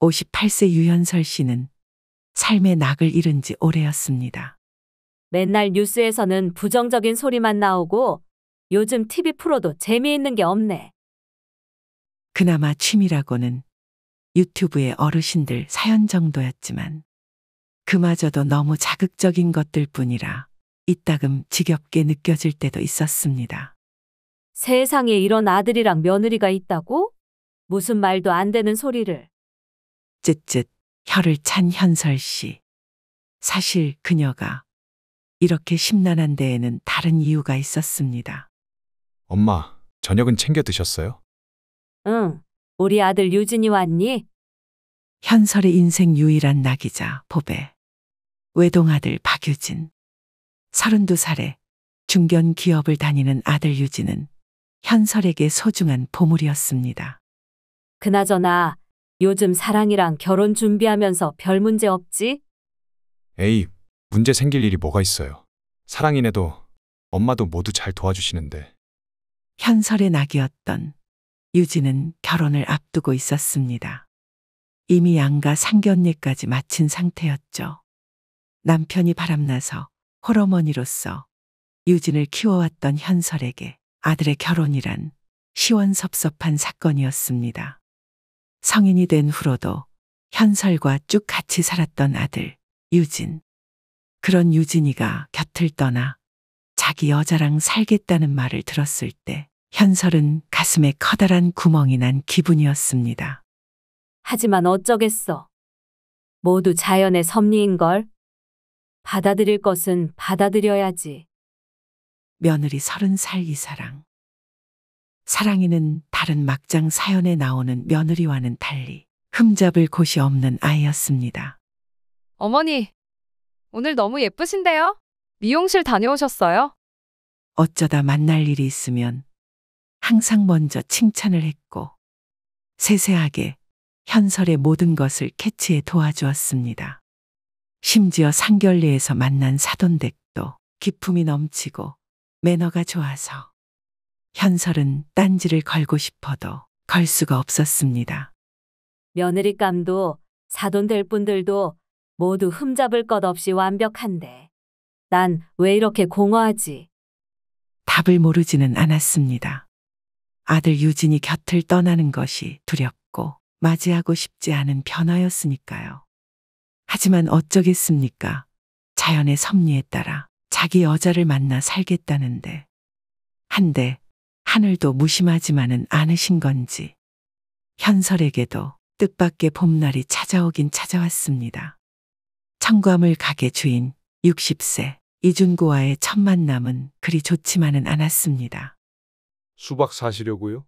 58세 유현설 씨는 삶의 낙을 잃은 지 오래였습니다. 맨날 뉴스에서는 부정적인 소리만 나오고 요즘 TV 프로도 재미있는 게 없네. 그나마 취미라고는 유튜브의 어르신들 사연 정도였지만 그마저도 너무 자극적인 것들 뿐이라 이따금 지겹게 느껴질 때도 있었습니다. 세상에 이런 아들이랑 며느리가 있다고? 무슨 말도 안 되는 소리를. 쯧쯧 혀를 찬 현설 씨. 사실 그녀가 이렇게 심란한 데에는 다른 이유가 있었습니다. 엄마, 저녁은 챙겨 드셨어요? 응, 우리 아들 유진이 왔니? 현설의 인생 유일한 낙이자 보배. 외동아들 박유진. 32살에 중견 기업을 다니는 아들 유진은 현설에게 소중한 보물이었습니다. 그나저나 요즘 사랑이랑 결혼 준비하면서 별 문제 없지? 에이, 문제 생길 일이 뭐가 있어요. 사랑이네도 엄마도 모두 잘 도와주시는데. 현설의 낙이었던 유진은 결혼을 앞두고 있었습니다. 이미 양가 상견례까지 마친 상태였죠. 남편이 바람나서 홀어머니로서 유진을 키워왔던 현설에게 아들의 결혼이란 시원섭섭한 사건이었습니다. 성인이 된 후로도 현설과 쭉 같이 살았던 아들 유진. 그런 유진이가 곁을 떠나 자기 여자랑 살겠다는 말을 들었을 때 현설은 가슴에 커다란 구멍이 난 기분이었습니다. 하지만 어쩌겠어. 모두 자연의 섭리인걸. 받아들일 것은 받아들여야지. 며느리 30살 이사랑. 사랑이는 다른 막장 사연에 나오는 며느리와는 달리 흠잡을 곳이 없는 아이였습니다. 어머니, 오늘 너무 예쁘신데요? 미용실 다녀오셨어요? 어쩌다 만날 일이 있으면 항상 먼저 칭찬을 했고 세세하게 현설의 모든 것을 캐치해 도와주었습니다. 심지어 상견례에서 만난 사돈댁도 기품이 넘치고 매너가 좋아서 현설은 딴지를 걸고 싶어도 걸 수가 없었습니다. 며느리감도 사돈될 분들도 모두 흠잡을 것 없이 완벽한데 난 왜 이렇게 공허하지? 답을 모르지는 않았습니다. 아들 유진이 곁을 떠나는 것이 두렵고 맞이하고 싶지 않은 변화였으니까요. 하지만 어쩌겠습니까? 자연의 섭리에 따라 자기 여자를 만나 살겠다는데 한데 하늘도 무심하지만은 않으신 건지 현설에게도 뜻밖의 봄날이 찾아오긴 찾아왔습니다. 청과물 가게 주인 60세 이준구와의 첫 만남은 그리 좋지만은 않았습니다. 수박 사시려고요?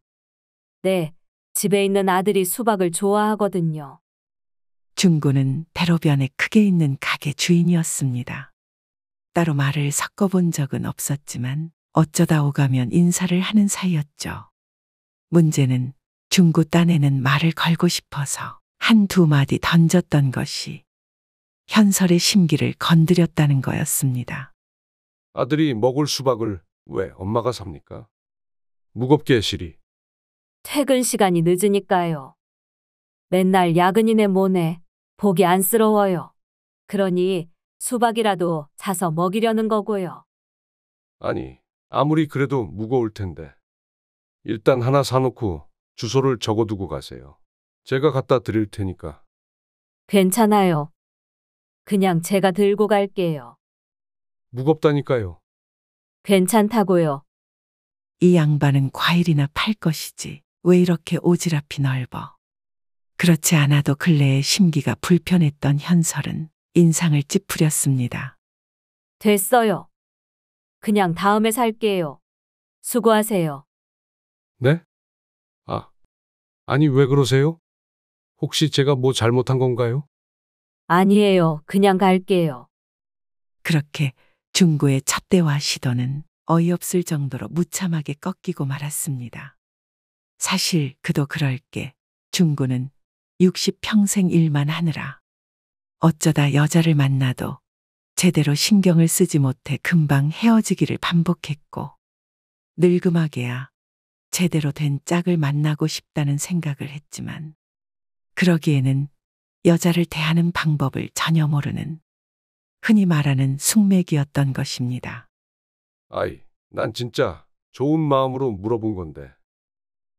네, 집에 있는 아들이 수박을 좋아하거든요. 준구는 대로변에 크게 있는 가게 주인이었습니다. 따로 말을 섞어본 적은 없었지만 어쩌다 오가면 인사를 하는 사이였죠. 문제는 준구 딴에는 말을 걸고 싶어서 한두 마디 던졌던 것이 현설의 심기를 건드렸다는 거였습니다. 아들이 먹을 수박을 왜 엄마가 삽니까? 무겁게 시리. 퇴근 시간이 늦으니까요. 맨날 야근이네 뭐네. 보기 안쓰러워요. 그러니 수박이라도 사서 먹이려는 거고요. 아니, 아무리 그래도 무거울 텐데. 일단 하나 사놓고 주소를 적어두고 가세요. 제가 갖다 드릴 테니까. 괜찮아요. 그냥 제가 들고 갈게요. 무겁다니까요. 괜찮다고요. 이 양반은 과일이나 팔 것이지 왜 이렇게 오지랖이 넓어. 그렇지 않아도 근래에 심기가 불편했던 현설은 인상을 찌푸렸습니다. 됐어요. 그냥 다음에 살게요. 수고하세요. 네? 아니 왜 그러세요? 혹시 제가 뭐 잘못한 건가요? 아니에요. 그냥 갈게요. 그렇게 준구의 첫 대화 시도는 어이없을 정도로 무참하게 꺾이고 말았습니다. 사실 그도 그럴 게 준구는 60평생 일만 하느라 어쩌다 여자를 만나도 제대로 신경을 쓰지 못해 금방 헤어지기를 반복했고 늙음하게야 제대로 된 짝을 만나고 싶다는 생각을 했지만 그러기에는 여자를 대하는 방법을 전혀 모르는 흔히 말하는 숙맥이었던 것입니다. 아이, 난 진짜 좋은 마음으로 물어본 건데.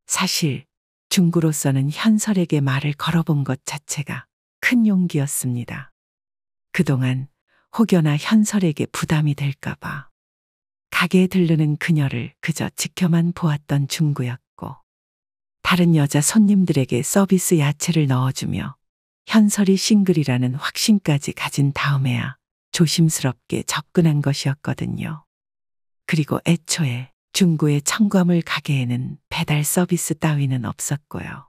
사실 중구로서는 현설에게 말을 걸어본 것 자체가 큰 용기였습니다. 그동안 혹여나 현설에게 부담이 될까봐 가게에 들르는 그녀를 그저 지켜만 보았던 중구였고, 다른 여자 손님들에게 서비스 야채를 넣어주며 현설이 싱글이라는 확신까지 가진 다음에야 조심스럽게 접근한 것이었거든요. 그리고 애초에 중구의 청과물 가게에는 배달 서비스 따위는 없었고요.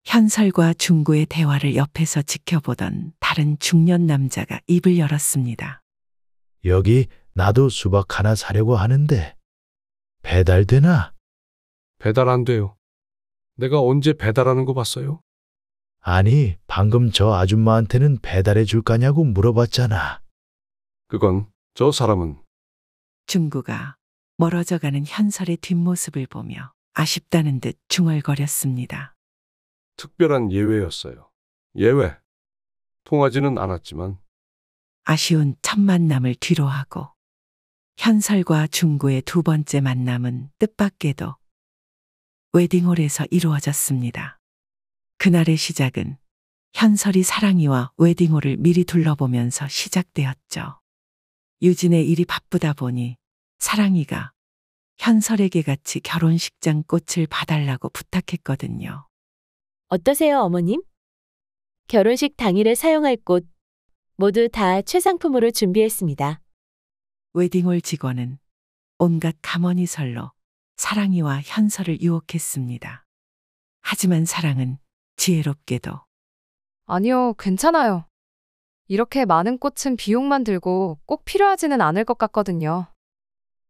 현설과 중구의 대화를 옆에서 지켜보던 다른 중년 남자가 입을 열었습니다. 여기 나도 수박 하나 사려고 하는데 배달되나? 배달 안 돼요. 내가 언제 배달하는 거 봤어요? 아니, 방금 저 아줌마한테는 배달해 줄 거냐고 물어봤잖아. 그건 저 사람은 중구가 멀어져가는 현설의 뒷모습을 보며 아쉽다는 듯 중얼거렸습니다. 특별한 예외였어요. 예외. 통하지는 않았지만 아쉬운 첫 만남을 뒤로하고 현설과 중구의 두 번째 만남은 뜻밖에도 웨딩홀에서 이루어졌습니다. 그날의 시작은 현설이 사랑이와 웨딩홀을 미리 둘러보면서 시작되었죠. 유진의 일이 바쁘다 보니 사랑이가 현설에게 같이 결혼식장 꽃을 봐달라고 부탁했거든요. 어떠세요, 어머님? 결혼식 당일에 사용할 꽃 모두 다 최상품으로 준비했습니다. 웨딩홀 직원은 온갖 가머니설로 사랑이와 현설을 유혹했습니다. 하지만 사랑은 지혜롭게도 아니요, 괜찮아요. 이렇게 많은 꽃은 비용만 들고 꼭 필요하지는 않을 것 같거든요.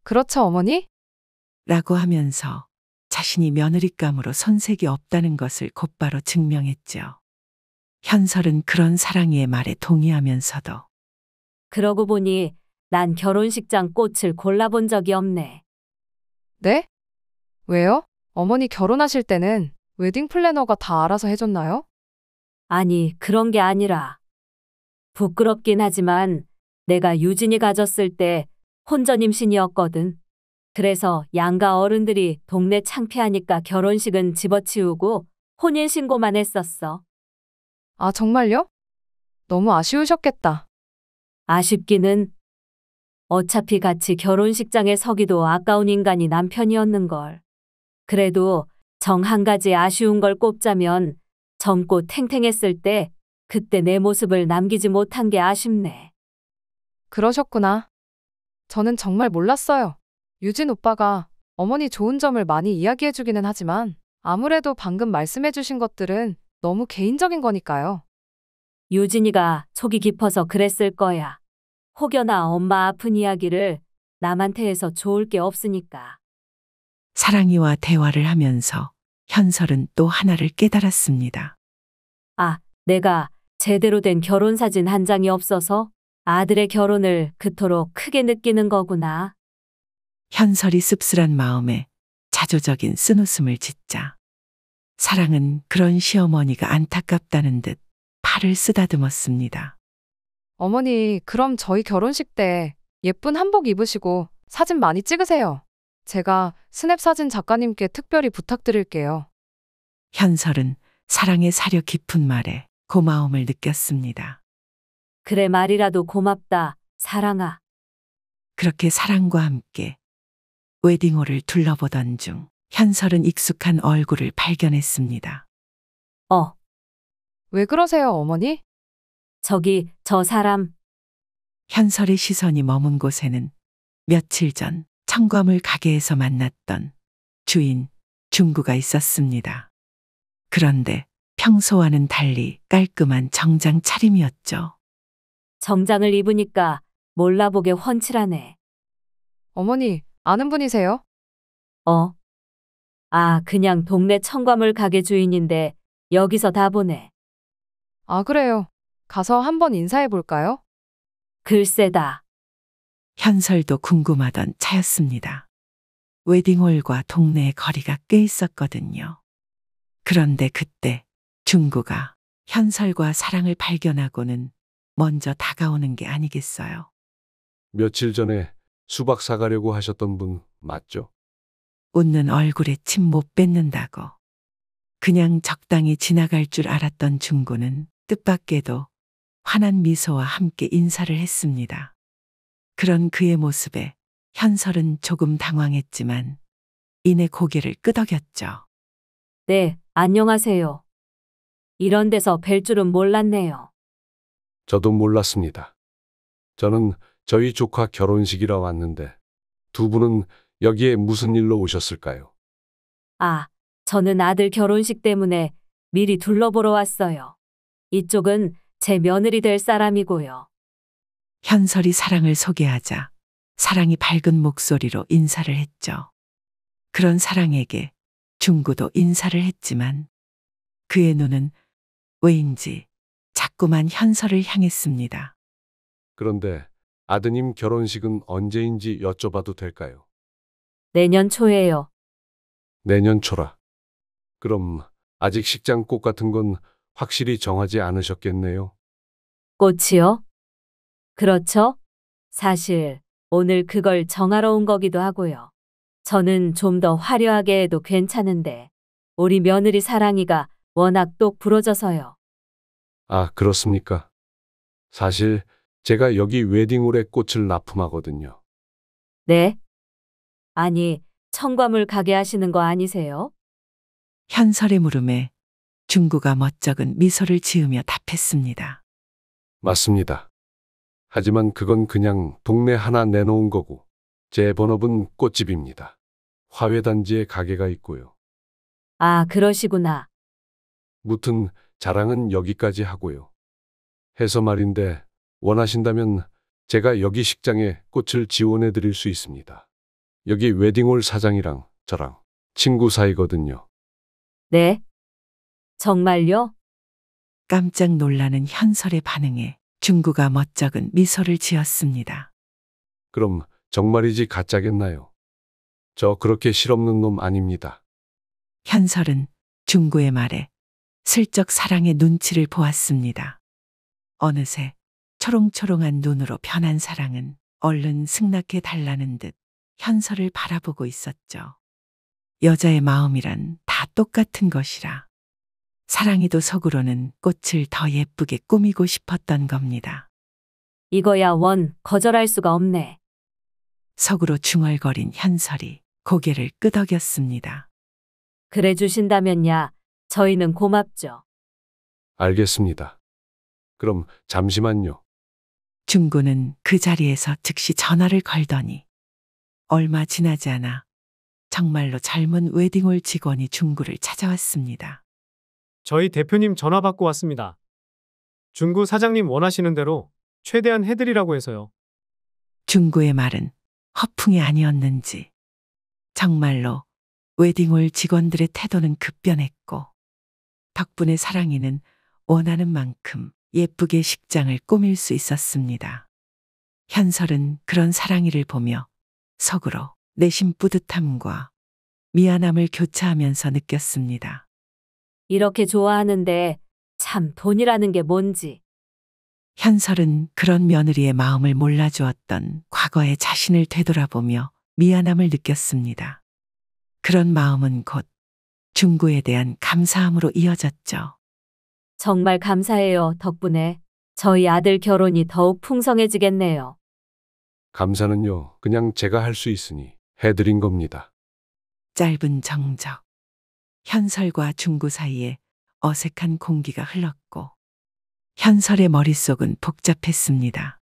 그렇죠, 어머니? 라고 하면서 자신이 며느리감으로 손색이 없다는 것을 곧바로 증명했죠. 현설은 그런 사랑이의 말에 동의하면서도 그러고 보니 난 결혼식장 꽃을 골라본 적이 없네. 네? 왜요? 어머니 결혼하실 때는 웨딩 플래너가 다 알아서 해줬나요? 아니, 그런 게 아니라 부끄럽긴 하지만 내가 유진이 가졌을 때 혼전 임신이었거든. 그래서 양가 어른들이 동네 창피하니까 결혼식은 집어치우고 혼인신고만 했었어. 아, 정말요? 너무 아쉬우셨겠다. 아쉽기는 어차피 같이 결혼식장에 서기도 아까운 인간이 남편이었는걸. 그래도 정 한 가지 아쉬운 걸 꼽자면 젊고 탱탱했을 때 그때 내 모습을 남기지 못한 게 아쉽네. 그러셨구나. 저는 정말 몰랐어요. 유진 오빠가 어머니 좋은 점을 많이 이야기해주기는 하지만 아무래도 방금 말씀해주신 것들은 너무 개인적인 거니까요. 유진이가 속이 깊어서 그랬을 거야. 혹여나 엄마 아픈 이야기를 남한테 해서 좋을 게 없으니까. 사랑이와 대화를 하면서 현설은 또 하나를 깨달았습니다. 아, 내가 제대로 된 결혼사진 한 장이 없어서 아들의 결혼을 그토록 크게 느끼는 거구나. 현설이 씁쓸한 마음에 자조적인 쓴웃음을 짓자 사랑은 그런 시어머니가 안타깝다는 듯 팔을 쓰다듬었습니다. 어머니, 그럼 저희 결혼식 때 예쁜 한복 입으시고 사진 많이 찍으세요. 제가 스냅 사진 작가님께 특별히 부탁드릴게요. 현설은 사랑의 사려 깊은 말에 고마움을 느꼈습니다. 그래 말이라도 고맙다, 사랑아. 그렇게 사랑과 함께 웨딩홀을 둘러보던 중 현설은 익숙한 얼굴을 발견했습니다. 왜 그러세요, 어머니? 저기 저 사람. 현설의 시선이 머문 곳에는 며칠 전 청과물 가게에서 만났던 주인 중구가 있었습니다. 그런데 평소와는 달리 깔끔한 정장 차림이었죠. 정장을 입으니까 몰라보게 훤칠하네. 어머니, 아는 분이세요? 아, 그냥 동네 청과물 가게 주인인데 여기서 다 보네. 아, 그래요. 가서 한번 인사해 볼까요? 글쎄다. 현설도 궁금하던 차였습니다. 웨딩홀과 동네의 거리가 꽤 있었거든요. 그런데 그때 중구가 현설과 사랑을 발견하고는 먼저 다가오는 게 아니겠어요. 며칠 전에 수박 사가려고 하셨던 분 맞죠? 웃는 얼굴에 침 못 뱉는다고. 그냥 적당히 지나갈 줄 알았던 중구는 뜻밖에도 환한 미소와 함께 인사를 했습니다. 그런 그의 모습에 현설은 조금 당황했지만 이내 고개를 끄덕였죠. 네, 안녕하세요. 이런 데서 뵐 줄은 몰랐네요. 저도 몰랐습니다. 저는 저희 조카 결혼식이라 왔는데 두 분은 여기에 무슨 일로 오셨을까요? 아, 저는 아들 결혼식 때문에 미리 둘러보러 왔어요. 이쪽은 제 며느리 될 사람이고요. 현설이 사랑을 소개하자 사랑이 밝은 목소리로 인사를 했죠. 그런 사랑에게 중구도 인사를 했지만 그의 눈은 왜인지 자꾸만 현설을 향했습니다. 그런데 아드님 결혼식은 언제인지 여쭤봐도 될까요? 내년 초에요. 내년 초라. 그럼 아직 식장 꽃 같은 건 확실히 정하지 않으셨겠네요. 꽃이요? 그렇죠? 사실 오늘 그걸 정하러 온 거기도 하고요. 저는 좀 더 화려하게 해도 괜찮은데 우리 며느리 사랑이가 워낙 똑 부러져서요. 아, 그렇습니까? 사실 제가 여기 웨딩홀에 꽃을 납품하거든요. 네? 아니, 청과물 가게 하시는 거 아니세요? 현설의 물음에 중구가 멋쩍은 미소를 지으며 답했습니다. 맞습니다. 하지만 그건 그냥 동네 하나 내놓은 거고 제 본업은 꽃집입니다. 화훼단지에 가게가 있고요. 아, 그러시구나. 무튼 자랑은 여기까지 하고요. 해서 말인데 원하신다면 제가 여기 식장에 꽃을 지원해 드릴 수 있습니다. 여기 웨딩홀 사장이랑 저랑 친구 사이거든요. 네? 정말요? 깜짝 놀라는 현설의 반응에 중구가 멋쩍은 미소를 지었습니다. 그럼 정말이지 가짜겠나요? 저 그렇게 실없는 놈 아닙니다. 현설은 중구의 말에 슬쩍 사랑의 눈치를 보았습니다. 어느새 초롱초롱한 눈으로 변한 사랑은 얼른 승낙해 달라는 듯 현설을 바라보고 있었죠. 여자의 마음이란 다 똑같은 것이라 사랑이도 속으로는 꽃을 더 예쁘게 꾸미고 싶었던 겁니다. 이거야 원 거절할 수가 없네. 속으로 중얼거린 현설이 고개를 끄덕였습니다. 그래 주신다면야 저희는 고맙죠. 알겠습니다. 그럼 잠시만요. 중구는 그 자리에서 즉시 전화를 걸더니 얼마 지나지 않아 정말로 젊은 웨딩홀 직원이 중구를 찾아왔습니다. 저희 대표님 전화 받고 왔습니다. 중구 사장님 원하시는 대로 최대한 해드리라고 해서요. 중구의 말은 허풍이 아니었는지 정말로 웨딩홀 직원들의 태도는 급변했고 덕분에 사랑이는 원하는 만큼 예쁘게 식장을 꾸밀 수 있었습니다. 현설은 그런 사랑이를 보며 속으로 내심 뿌듯함과 미안함을 교차하면서 느꼈습니다. 이렇게 좋아하는데 참 돈이라는 게 뭔지. 현설은 그런 며느리의 마음을 몰라주었던 과거의 자신을 되돌아보며 미안함을 느꼈습니다. 그런 마음은 곧 중구에 대한 감사함으로 이어졌죠. 정말 감사해요. 덕분에 저희 아들 결혼이 더욱 풍성해지겠네요. 감사는요, 그냥 제가 할 수 있으니 해드린 겁니다. 짧은 정적. 현설과 중구 사이에 어색한 공기가 흘렀고 현설의 머릿속은 복잡했습니다.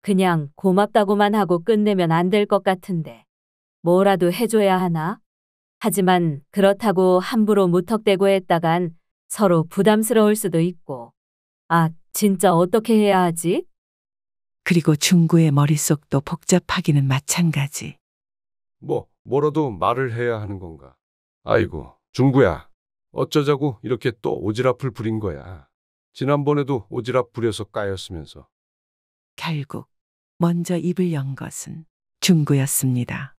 그냥 고맙다고만 하고 끝내면 안 될 것 같은데 뭐라도 해줘야 하나? 하지만 그렇다고 함부로 무턱대고 했다간 서로 부담스러울 수도 있고. 아, 진짜 어떻게 해야 하지? 그리고 중구의 머릿속도 복잡하기는 마찬가지. 뭐라도 말을 해야 하는 건가? 아이고, 중구야. 어쩌자고 이렇게 또 오지랖을 부린 거야. 지난번에도 오지랖 부려서 까였으면서. 결국 먼저 입을 연 것은 중구였습니다.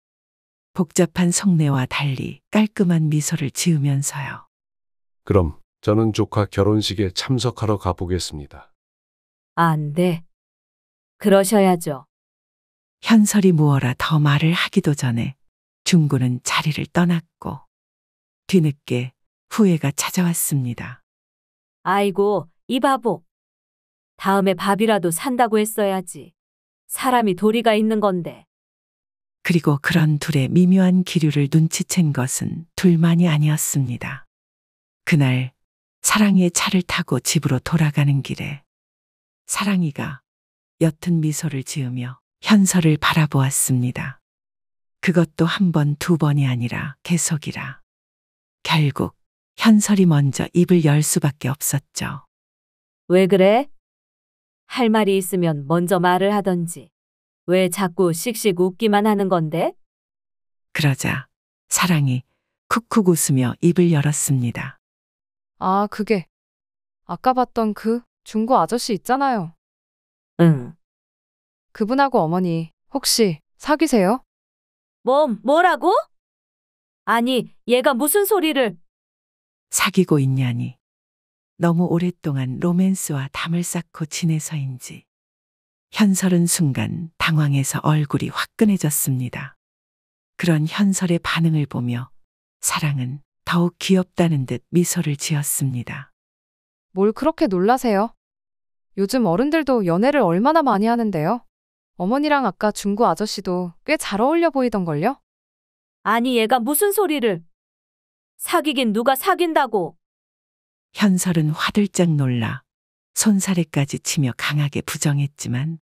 복잡한 속내와 달리 깔끔한 미소를 지으면서요. 그럼 저는 조카 결혼식에 참석하러 가보겠습니다. 안 돼. 그러셔야죠. 현설이 무어라 더 말을 하기도 전에 중구는 자리를 떠났고 뒤늦게 후회가 찾아왔습니다. 아이고, 이 바보. 다음에 밥이라도 산다고 했어야지. 사람이 도리가 있는 건데. 그리고 그런 둘의 미묘한 기류를 눈치챈 것은 둘만이 아니었습니다. 그날 사랑이의 차를 타고 집으로 돌아가는 길에 사랑이가 옅은 미소를 지으며 현설을 바라보았습니다. 그것도 한 번, 두 번이 아니라 계속이라. 결국 현설이 먼저 입을 열 수밖에 없었죠. 왜 그래? 할 말이 있으면 먼저 말을 하던지. 왜 자꾸 씩씩 웃기만 하는 건데? 그러자 사랑이 쿡쿡 웃으며 입을 열었습니다. 아, 그게 아까 봤던 그 중고 아저씨 있잖아요. 응. 그분하고 어머니 혹시 사귀세요? 뭐라고? 아니, 얘가 무슨 소리를. 사귀고 있냐니. 너무 오랫동안 로맨스와 담을 쌓고 지내서인지 현설은 순간 당황해서 얼굴이 화끈해졌습니다. 그런 현설의 반응을 보며 사랑은 더욱 귀엽다는 듯 미소를 지었습니다. 뭘 그렇게 놀라세요? 요즘 어른들도 연애를 얼마나 많이 하는데요. 어머니랑 아까 중고 아저씨도 꽤 잘 어울려 보이던걸요? 아니, 얘가 무슨 소리를. 사귀긴 누가 사귄다고. 현설은 화들짝 놀라 손사래까지 치며 강하게 부정했지만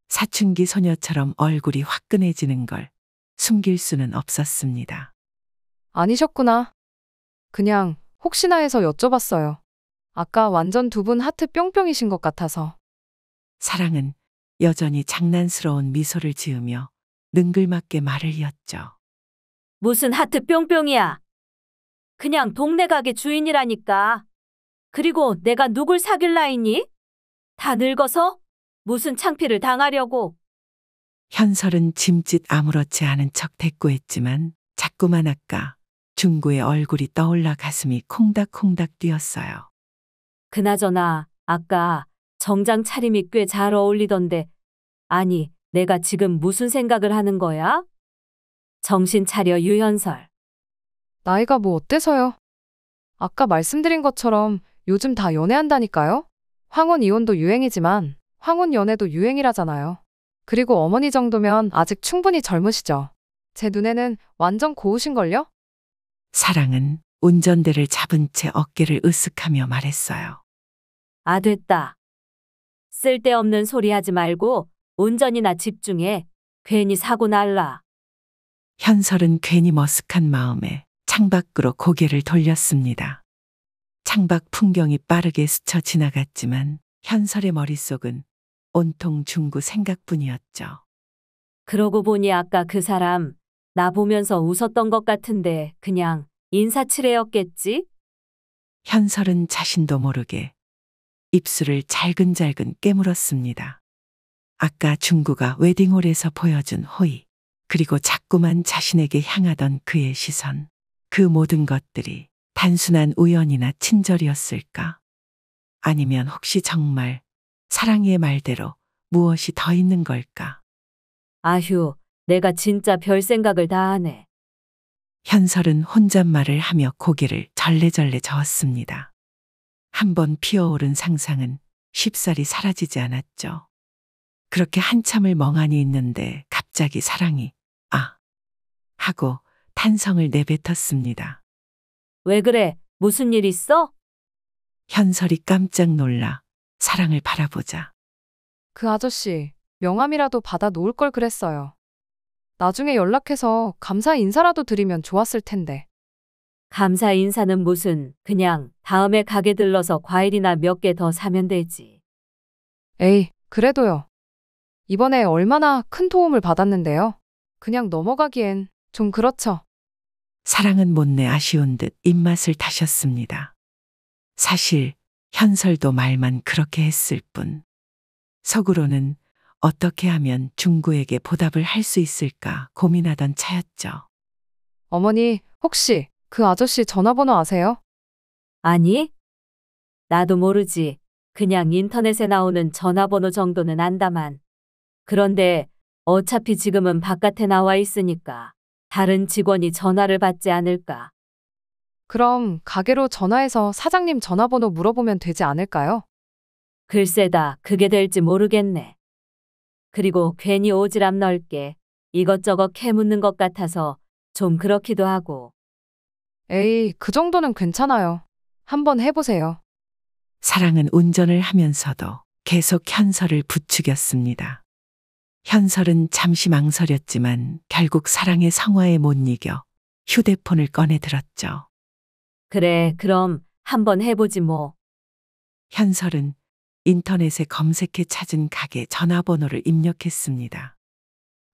사춘기 소녀처럼 얼굴이 화끈해지는 걸 숨길 수는 없었습니다. 아니셨구나. 그냥 혹시나 해서 여쭤봤어요. 아까 완전 두 분 하트 뿅뿅이신 것 같아서. 사랑은 여전히 장난스러운 미소를 지으며 능글맞게 말을 이었죠. 무슨 하트 뿅뿅이야. 그냥 동네 가게 주인이라니까. 그리고 내가 누굴 사귈 나이니? 다 늙어서? 무슨 창피를 당하려고. 현설은 짐짓 아무렇지 않은 척 대꾸했지만 자꾸만 아까 중구의 얼굴이 떠올라 가슴이 콩닥콩닥 뛰었어요. 그나저나 아까 정장 차림이 꽤 잘 어울리던데. 아니, 내가 지금 무슨 생각을 하는 거야? 정신 차려, 유현설. 나이가 뭐 어때서요? 아까 말씀드린 것처럼 요즘 다 연애한다니까요? 황혼 이혼도 유행이지만 황혼 연애도 유행이라잖아요. 그리고 어머니 정도면 아직 충분히 젊으시죠. 제 눈에는 완전 고우신걸요? 사랑은 운전대를 잡은 채 어깨를 으쓱하며 말했어요. 아, 됐다. 쓸데없는 소리 하지 말고 운전이나 집중해. 괜히 사고 날라. 현설은 괜히 머쓱한 마음에 창밖으로 고개를 돌렸습니다. 창밖 풍경이 빠르게 스쳐 지나갔지만 현설의 머릿속은 온통 중구 생각뿐이었죠. 그러고 보니 아까 그 사람 나 보면서 웃었던 것 같은데 그냥 인사치레였겠지? 현설은 자신도 모르게 입술을 잘근잘근 깨물었습니다. 아까 중구가 웨딩홀에서 보여준 호의, 그리고 자꾸만 자신에게 향하던 그의 시선, 그 모든 것들이 단순한 우연이나 친절이었을까? 아니면 혹시 정말 사랑이의 말대로 무엇이 더 있는 걸까? 아휴, 내가 진짜 별 생각을 다 하네. 현설은 혼잣말을 하며 고개를 절레절레 저었습니다. 한번 피어오른 상상은 쉽사리 사라지지 않았죠. 그렇게 한참을 멍하니 있는데 갑자기 사랑이 아! 하고 탄성을 내뱉었습니다. 왜 그래? 무슨 일 있어? 현설이 깜짝 놀라 사랑을 바라보자. 그 아저씨 명함이라도 받아 놓을 걸 그랬어요. 나중에 연락해서 감사 인사라도 드리면 좋았을 텐데. 감사 인사는 무슨, 그냥 다음에 가게 들러서 과일이나 몇 개 더 사면 되지. 에이, 그래도요. 이번에 얼마나 큰 도움을 받았는데요. 그냥 넘어가기엔 좀 그렇죠. 사랑은 못내 아쉬운 듯 입맛을 다셨습니다. 사실 현설도 말만 그렇게 했을 뿐. 속으로는 어떻게 하면 중구에게 보답을 할 수 있을까 고민하던 차였죠. 어머니, 혹시 그 아저씨 전화번호 아세요? 아니, 나도 모르지. 그냥 인터넷에 나오는 전화번호 정도는 안다만. 그런데 어차피 지금은 바깥에 나와 있으니까 다른 직원이 전화를 받지 않을까. 그럼 가게로 전화해서 사장님 전화번호 물어보면 되지 않을까요? 글쎄다, 그게 될지 모르겠네. 그리고 괜히 오지랖 넓게 이것저것 캐묻는 것 같아서 좀 그렇기도 하고. 에이, 그 정도는 괜찮아요. 한번 해보세요. 사랑은 운전을 하면서도 계속 현설을 부추겼습니다. 현설은 잠시 망설였지만 결국 사랑의 성화에 못 이겨 휴대폰을 꺼내 들었죠. 그래, 그럼 한번 해보지 뭐. 현설은 인터넷에 검색해 찾은 가게 전화번호를 입력했습니다.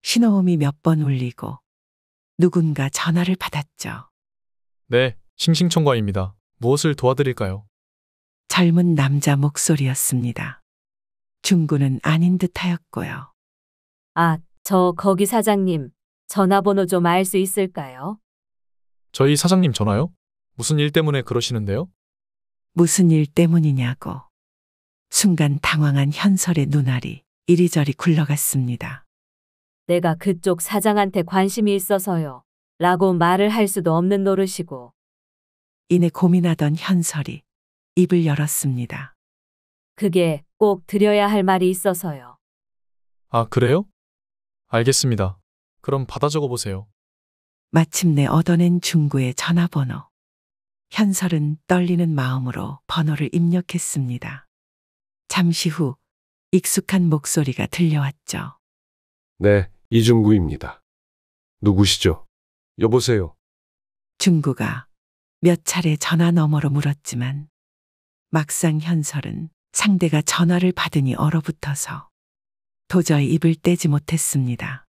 신호음이 몇 번 울리고 누군가 전화를 받았죠. 네, 싱싱청과입니다. 무엇을 도와드릴까요? 젊은 남자 목소리였습니다. 중구는 아닌 듯하였고요. 아, 저 거기 사장님 전화번호 좀 알 수 있을까요? 저희 사장님 전화요? 무슨 일 때문에 그러시는데요? 무슨 일 때문이냐고. 순간 당황한 현설의 눈알이 이리저리 굴러갔습니다. 내가 그쪽 사장한테 관심이 있어서요. 라고 말을 할 수도 없는 노릇이고. 이내 고민하던 현설이 입을 열었습니다. 그게 꼭 드려야 할 말이 있어서요. 아, 그래요? 알겠습니다. 그럼 받아 적어 보세요. 마침내 얻어낸 중구의 전화번호. 현설은 떨리는 마음으로 번호를 입력했습니다. 잠시 후 익숙한 목소리가 들려왔죠. 네, 이중구입니다. 누구시죠? 여보세요. 중구가 몇 차례 전화 너머로 물었지만 막상 현설은 상대가 전화를 받으니 얼어붙어서 도저히 입을 떼지 못했습니다.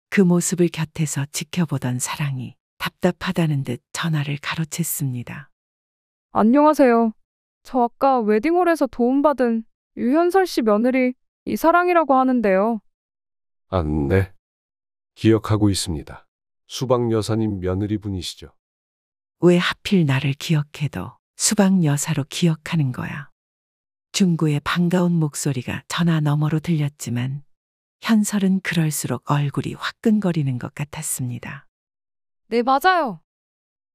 그 모습을 곁에서 지켜보던 사랑이 답답하다는 듯 전화를 가로챘습니다. 안녕하세요. 저 아까 웨딩홀에서 도움받은 유현설 씨 며느리 이사랑이라고 하는데요. 아, 네. 기억하고 있습니다. 수박 여사님 며느리분이시죠? 왜 하필 나를 기억해도 수박 여사로 기억하는 거야. 중구의 반가운 목소리가 전화 너머로 들렸지만 현설은 그럴수록 얼굴이 화끈거리는 것 같았습니다. 네, 맞아요.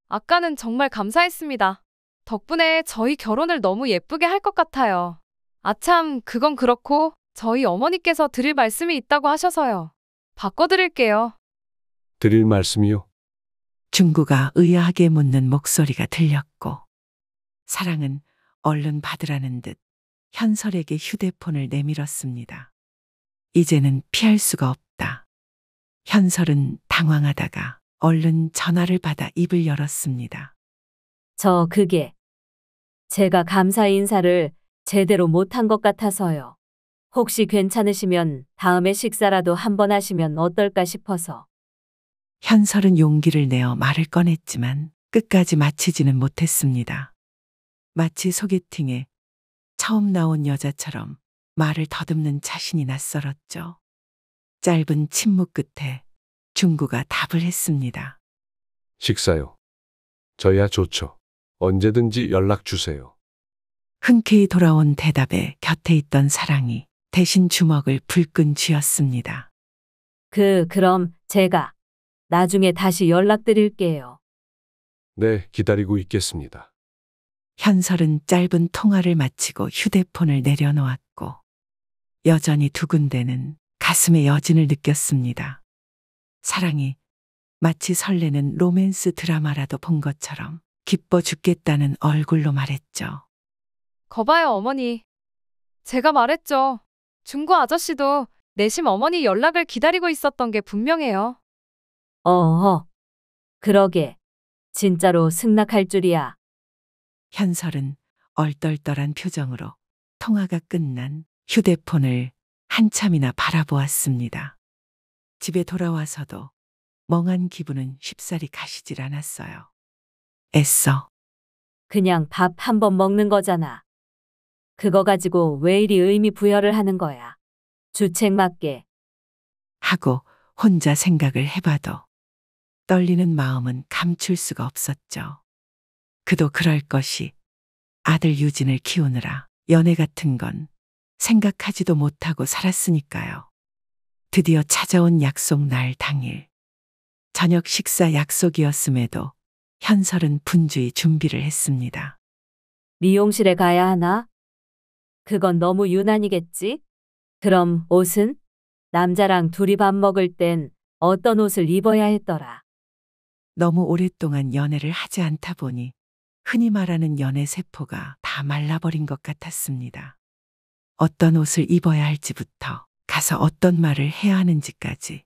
아까는 정말 감사했습니다. 덕분에 저희 결혼을 너무 예쁘게 할 것 같아요. 아참, 그건 그렇고 저희 어머니께서 드릴 말씀이 있다고 하셔서요. 바꿔드릴게요. 드릴 말씀이요? 중구가 의아하게 묻는 목소리가 들렸고 사랑은 얼른 받으라는 듯 현설에게 휴대폰을 내밀었습니다. 이제는 피할 수가 없다. 현설은 당황하다가 얼른 전화를 받아 입을 열었습니다. 그게 제가 감사 인사를 제대로 못한 것 같아서요. 혹시 괜찮으시면 다음에 식사라도 한번 하시면 어떨까 싶어서. 현설은 용기를 내어 말을 꺼냈지만 끝까지 마치지는 못했습니다. 마치 소개팅에 처음 나온 여자처럼 말을 더듬는 자신이 낯설었죠. 짧은 침묵 끝에 중구가 답을 했습니다. 식사요. 저야 좋죠. 언제든지 연락 주세요. 흔쾌히 돌아온 대답에 곁에 있던 사랑이 대신 주먹을 불끈 쥐었습니다. 그럼 제가 나중에 다시 연락드릴게요. 네, 기다리고 있겠습니다. 현설은 짧은 통화를 마치고 휴대폰을 내려놓았고 여전히 두근대는 가슴의 여진을 느꼈습니다. 사랑이 마치 설레는 로맨스 드라마라도 본 것처럼 기뻐 죽겠다는 얼굴로 말했죠. 거봐요, 어머니. 제가 말했죠. 중구 아저씨도 내심 어머니 연락을 기다리고 있었던 게 분명해요. 어허. 그러게. 진짜로 승낙할 줄이야. 현설은 얼떨떨한 표정으로 통화가 끝난 휴대폰을 한참이나 바라보았습니다. 집에 돌아와서도 멍한 기분은 쉽사리 가시질 않았어요. 애써 그냥 밥 한 번 먹는 거잖아. 그거 가지고 왜 이리 의미 부여를 하는 거야. 주책 맞게. 하고 혼자 생각을 해봐도 떨리는 마음은 감출 수가 없었죠. 그도 그럴 것이 아들 유진을 키우느라 연애 같은 건 생각하지도 못하고 살았으니까요. 드디어 찾아온 약속 날 당일. 저녁 식사 약속이었음에도 현설은 분주히 준비를 했습니다. 미용실에 가야 하나? 그건 너무 유난이겠지? 그럼 옷은? 남자랑 둘이 밥 먹을 땐 어떤 옷을 입어야 했더라. 너무 오랫동안 연애를 하지 않다 보니 흔히 말하는 연애 세포가 다 말라버린 것 같았습니다. 어떤 옷을 입어야 할지부터 가서 어떤 말을 해야 하는지까지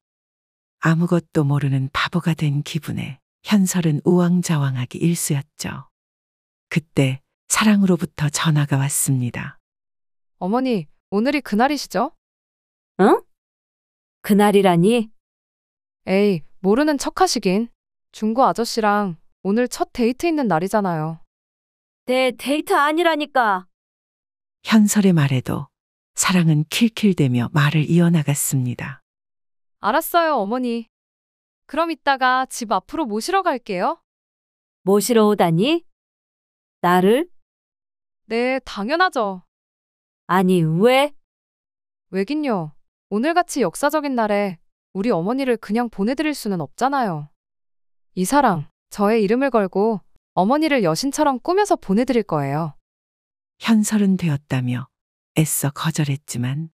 아무것도 모르는 바보가 된 기분에 현설은 우왕좌왕하기 일쑤였죠. 그때 사랑으로부터 전화가 왔습니다. 어머니, 오늘이 그날이시죠? 응? 그날이라니? 에이, 모르는 척 하시긴. 중고 아저씨랑 오늘 첫 데이트 있는 날이잖아요. 데이트 아니라니까. 현설의 말에도 사랑은 킬킬대며 말을 이어나갔습니다. 알았어요, 어머니. 그럼 이따가 집 앞으로 모시러 갈게요. 모시러 오다니? 나를? 네, 당연하죠. 아니, 왜? 왜긴요. 오늘같이 역사적인 날에 우리 어머니를 그냥 보내드릴 수는 없잖아요. 이사랑, 저의 이름을 걸고 어머니를 여신처럼 꾸며서 보내드릴 거예요. 현설은 되었다며 애써 거절했지만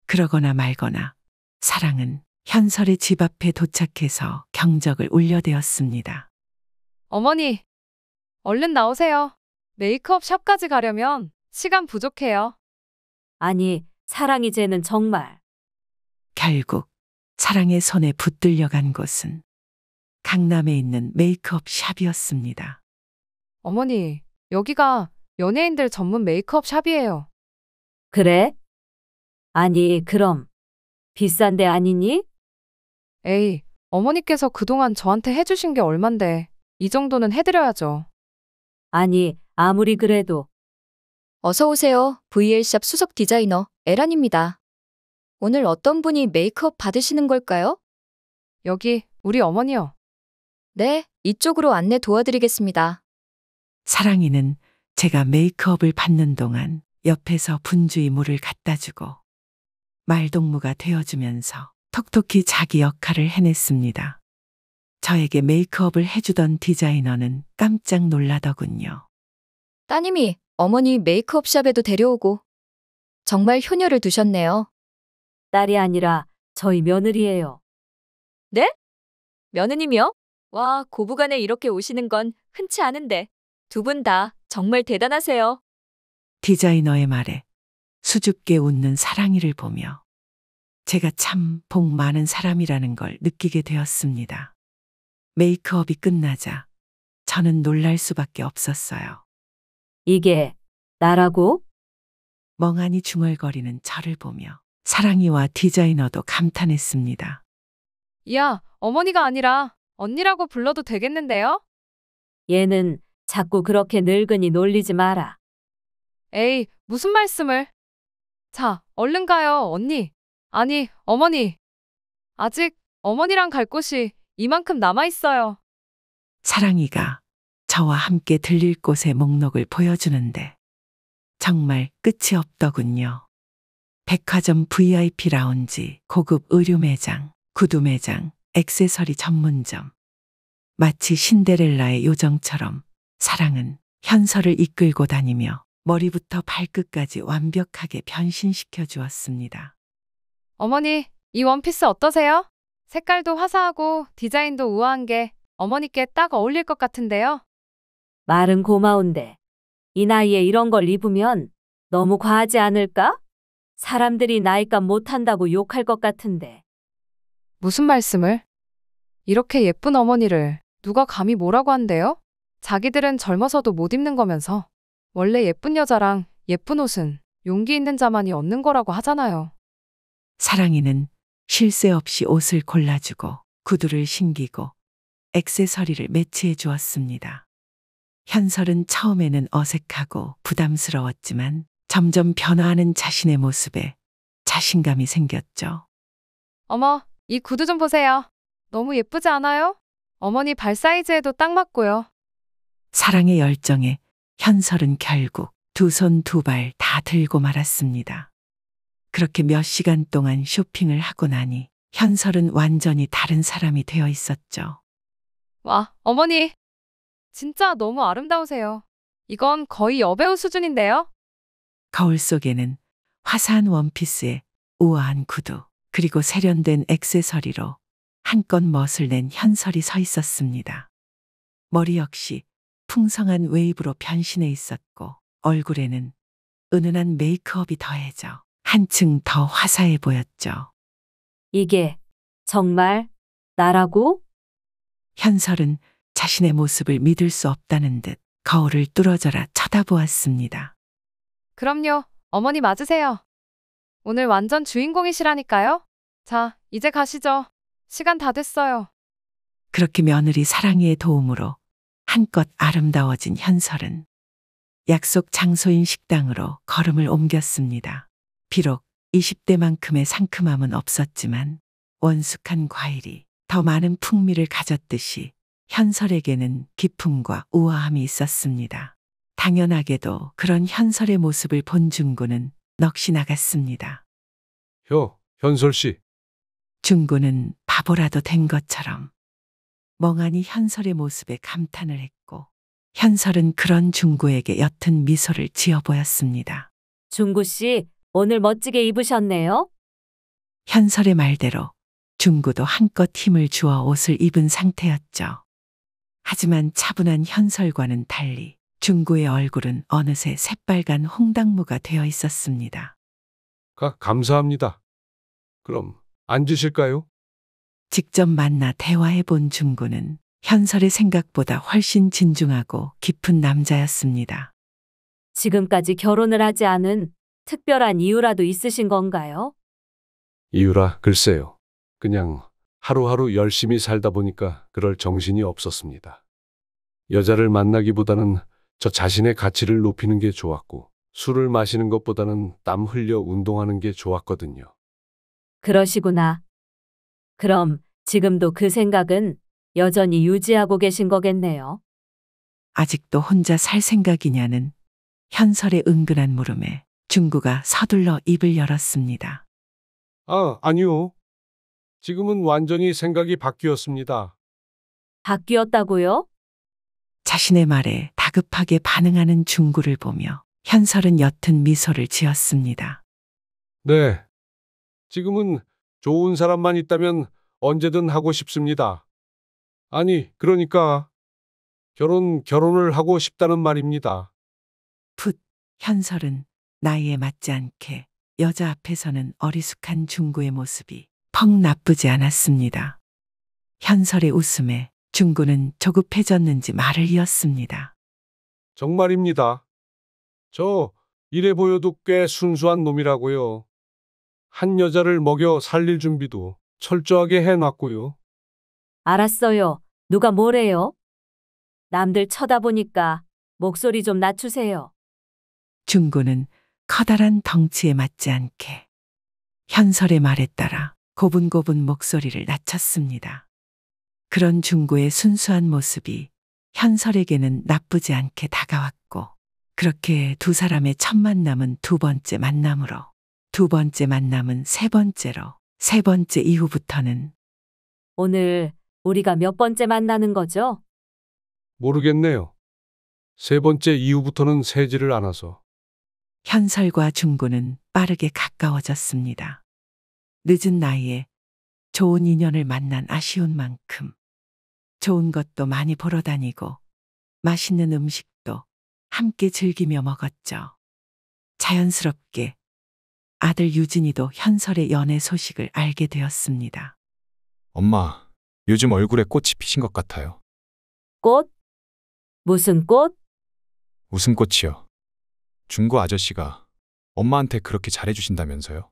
그러거나 말거나 사랑은 현설의 집 앞에 도착해서 경적을 울려대었습니다. 어머니, 얼른 나오세요. 메이크업 샵까지 가려면 시간 부족해요. 아니, 사랑이 쟤는 정말. 결국 사랑의 손에 붙들려간 곳은 강남에 있는 메이크업 샵이었습니다. 어머니, 여기가 연예인들 전문 메이크업 샵이에요. 그래? 아니, 그럼 비싼 데 아니니? 에이, 어머니께서 그동안 저한테 해주신 게 얼만데 이 정도는 해드려야죠. 아니, 아무리 그래도. 어서 오세요. VL샵 수석 디자이너 에란입니다. 오늘 어떤 분이 메이크업 받으시는 걸까요? 여기 우리 어머니요. 네, 이쪽으로 안내 도와드리겠습니다. 사랑이는 제가 메이크업을 받는 동안 옆에서 분주히 물을 갖다 주고 말동무가 되어주면서 톡톡히 자기 역할을 해냈습니다. 저에게 메이크업을 해주던 디자이너는 깜짝 놀라더군요. 따님이 어머니 메이크업 샵에도 데려오고 정말 효녀를 두셨네요. 딸이 아니라 저희 며느리예요. 네? 며느님이요? 와, 고부간에 이렇게 오시는 건 흔치 않은데 두 분 다 정말 대단하세요. 디자이너의 말에 수줍게 웃는 사랑이를 보며 제가 참 복 많은 사람이라는 걸 느끼게 되었습니다. 메이크업이 끝나자 저는 놀랄 수밖에 없었어요. 이게 나라고? 멍하니 중얼거리는 저를 보며 사랑이와 디자이너도 감탄했습니다. 이야, 어머니가 아니라 언니라고 불러도 되겠는데요? 얘는 자꾸 그렇게 늙은이 놀리지 마라. 에이, 무슨 말씀을. 자, 얼른 가요, 언니. 아니, 어머니. 아직 어머니랑 갈 곳이 이만큼 남아있어요. 사랑이가 저와 함께 들릴 곳의 목록을 보여주는데 정말 끝이 없더군요. 백화점 VIP 라운지, 고급 의류 매장, 구두 매장, 액세서리 전문점. 마치 신데렐라의 요정처럼 사랑은 현설을 이끌고 다니며 머리부터 발끝까지 완벽하게 변신시켜 주었습니다. 어머니, 이 원피스 어떠세요? 색깔도 화사하고 디자인도 우아한 게 어머니께 딱 어울릴 것 같은데요. 말은 고마운데 이 나이에 이런 걸 입으면 너무 과하지 않을까? 사람들이 나이값 못한다고 욕할 것 같은데. 무슨 말씀을? 이렇게 예쁜 어머니를 누가 감히 뭐라고 한대요? 자기들은 젊어서도 못 입는 거면서 원래 예쁜 여자랑 예쁜 옷은 용기 있는 자만이 얻는 거라고 하잖아요. 사랑이는 쉴 새 없이 옷을 골라주고 구두를 신기고 액세서리를 매치해 주었습니다. 현설은 처음에는 어색하고 부담스러웠지만 점점 변화하는 자신의 모습에 자신감이 생겼죠. 어머, 이 구두 좀 보세요. 너무 예쁘지 않아요? 어머니 발 사이즈에도 딱 맞고요. 사랑의 열정에 현설은 결국 두 손 두 발 다 들고 말았습니다. 그렇게 몇 시간 동안 쇼핑을 하고 나니 현설은 완전히 다른 사람이 되어 있었죠. 와, 어머니. 진짜 너무 아름다우세요. 이건 거의 여배우 수준인데요? 거울 속에는 화사한 원피스에 우아한 구두, 그리고 세련된 액세서리로 한껏 멋을 낸 현설이 서 있었습니다. 머리 역시 풍성한 웨이브로 변신해 있었고 얼굴에는 은은한 메이크업이 더해져 한층 더 화사해 보였죠. 이게 정말 나라고? 현설은 자신의 모습을 믿을 수 없다는 듯 거울을 뚫어져라 쳐다보았습니다. 그럼요. 어머니 맞으세요. 오늘 완전 주인공이시라니까요. 자, 이제 가시죠. 시간 다 됐어요. 그렇게 며느리 사랑이의 도움으로 한껏 아름다워진 현설은 약속 장소인 식당으로 걸음을 옮겼습니다. 비록 20대만큼의 상큼함은 없었지만 원숙한 과일이 더 많은 풍미를 가졌듯이 현설에게는 기품과 우아함이 있었습니다. 당연하게도 그런 현설의 모습을 본 중구는 넋이 나갔습니다. 현설 씨. 중구는 바보라도 된 것처럼 멍하니 현설의 모습에 감탄을 했고 현설은 그런 중구에게 옅은 미소를 지어 보였습니다. 중구 씨, 오늘 멋지게 입으셨네요. 현설의 말대로 중구도 한껏 힘을 주어 옷을 입은 상태였죠. 하지만 차분한 현설과는 달리 중구의 얼굴은 어느새 새빨간 홍당무가 되어 있었습니다. 감사합니다. 그럼 앉으실까요? 직접 만나 대화해 본 중구는 현설의 생각보다 훨씬 진중하고 깊은 남자였습니다. 지금까지 결혼을 하지 않은 특별한 이유라도 있으신 건가요? 이유라 글쎄요. 그냥 하루하루 열심히 살다 보니까 그럴 정신이 없었습니다. 여자를 만나기보다는 저 자신의 가치를 높이는 게 좋았고 술을 마시는 것보다는 땀 흘려 운동하는 게 좋았거든요. 그러시구나. 그럼 지금도 그 생각은 여전히 유지하고 계신 거겠네요. 아직도 혼자 살 생각이냐는 현설의 은근한 물음에 중구가 서둘러 입을 열었습니다. 아니요. 지금은 완전히 생각이 바뀌었습니다. 바뀌었다고요? 자신의 말에 다급하게 반응하는 중구를 보며 현설은 옅은 미소를 지었습니다. 네. 지금은 좋은 사람만 있다면 언제든 하고 싶습니다. 아니, 그러니까 결혼을 하고 싶다는 말입니다. 풋, 현설은 나이에 맞지 않게 여자 앞에서는 어리숙한 중구의 모습이 퍽 나쁘지 않았습니다. 현설의 웃음에 중구는 조급해졌는지 말을 이었습니다. 정말입니다. 저 이래 보여도 꽤 순수한 놈이라고요. 한 여자를 먹여 살릴 준비도 철저하게 해놨고요. 알았어요. 누가 뭐래요? 남들 쳐다보니까 목소리 좀 낮추세요. 중구는 커다란 덩치에 맞지 않게 현설의 말에 따라 고분고분 목소리를 낮췄습니다. 그런 중구의 순수한 모습이 현설에게는 나쁘지 않게 다가왔고 그렇게 두 사람의 첫 만남은 두 번째 만남으로 두 번째 만남은 세 번째로 세 번째 이후부터는 오늘 우리가 몇 번째 만나는 거죠? 모르겠네요. 세 번째 이후부터는 세지를 않아서. 현설과 중구는 빠르게 가까워졌습니다. 늦은 나이에 좋은 인연을 만난 아쉬운 만큼 좋은 것도 많이 보러 다니고 맛있는 음식도 함께 즐기며 먹었죠. 자연스럽게 아들 유진이도 현설의 연애 소식을 알게 되었습니다. 엄마, 요즘 얼굴에 꽃이 피신 것 같아요. 꽃? 무슨 꽃? 웃음꽃이요. 중고 아저씨가 엄마한테 그렇게 잘해주신다면서요.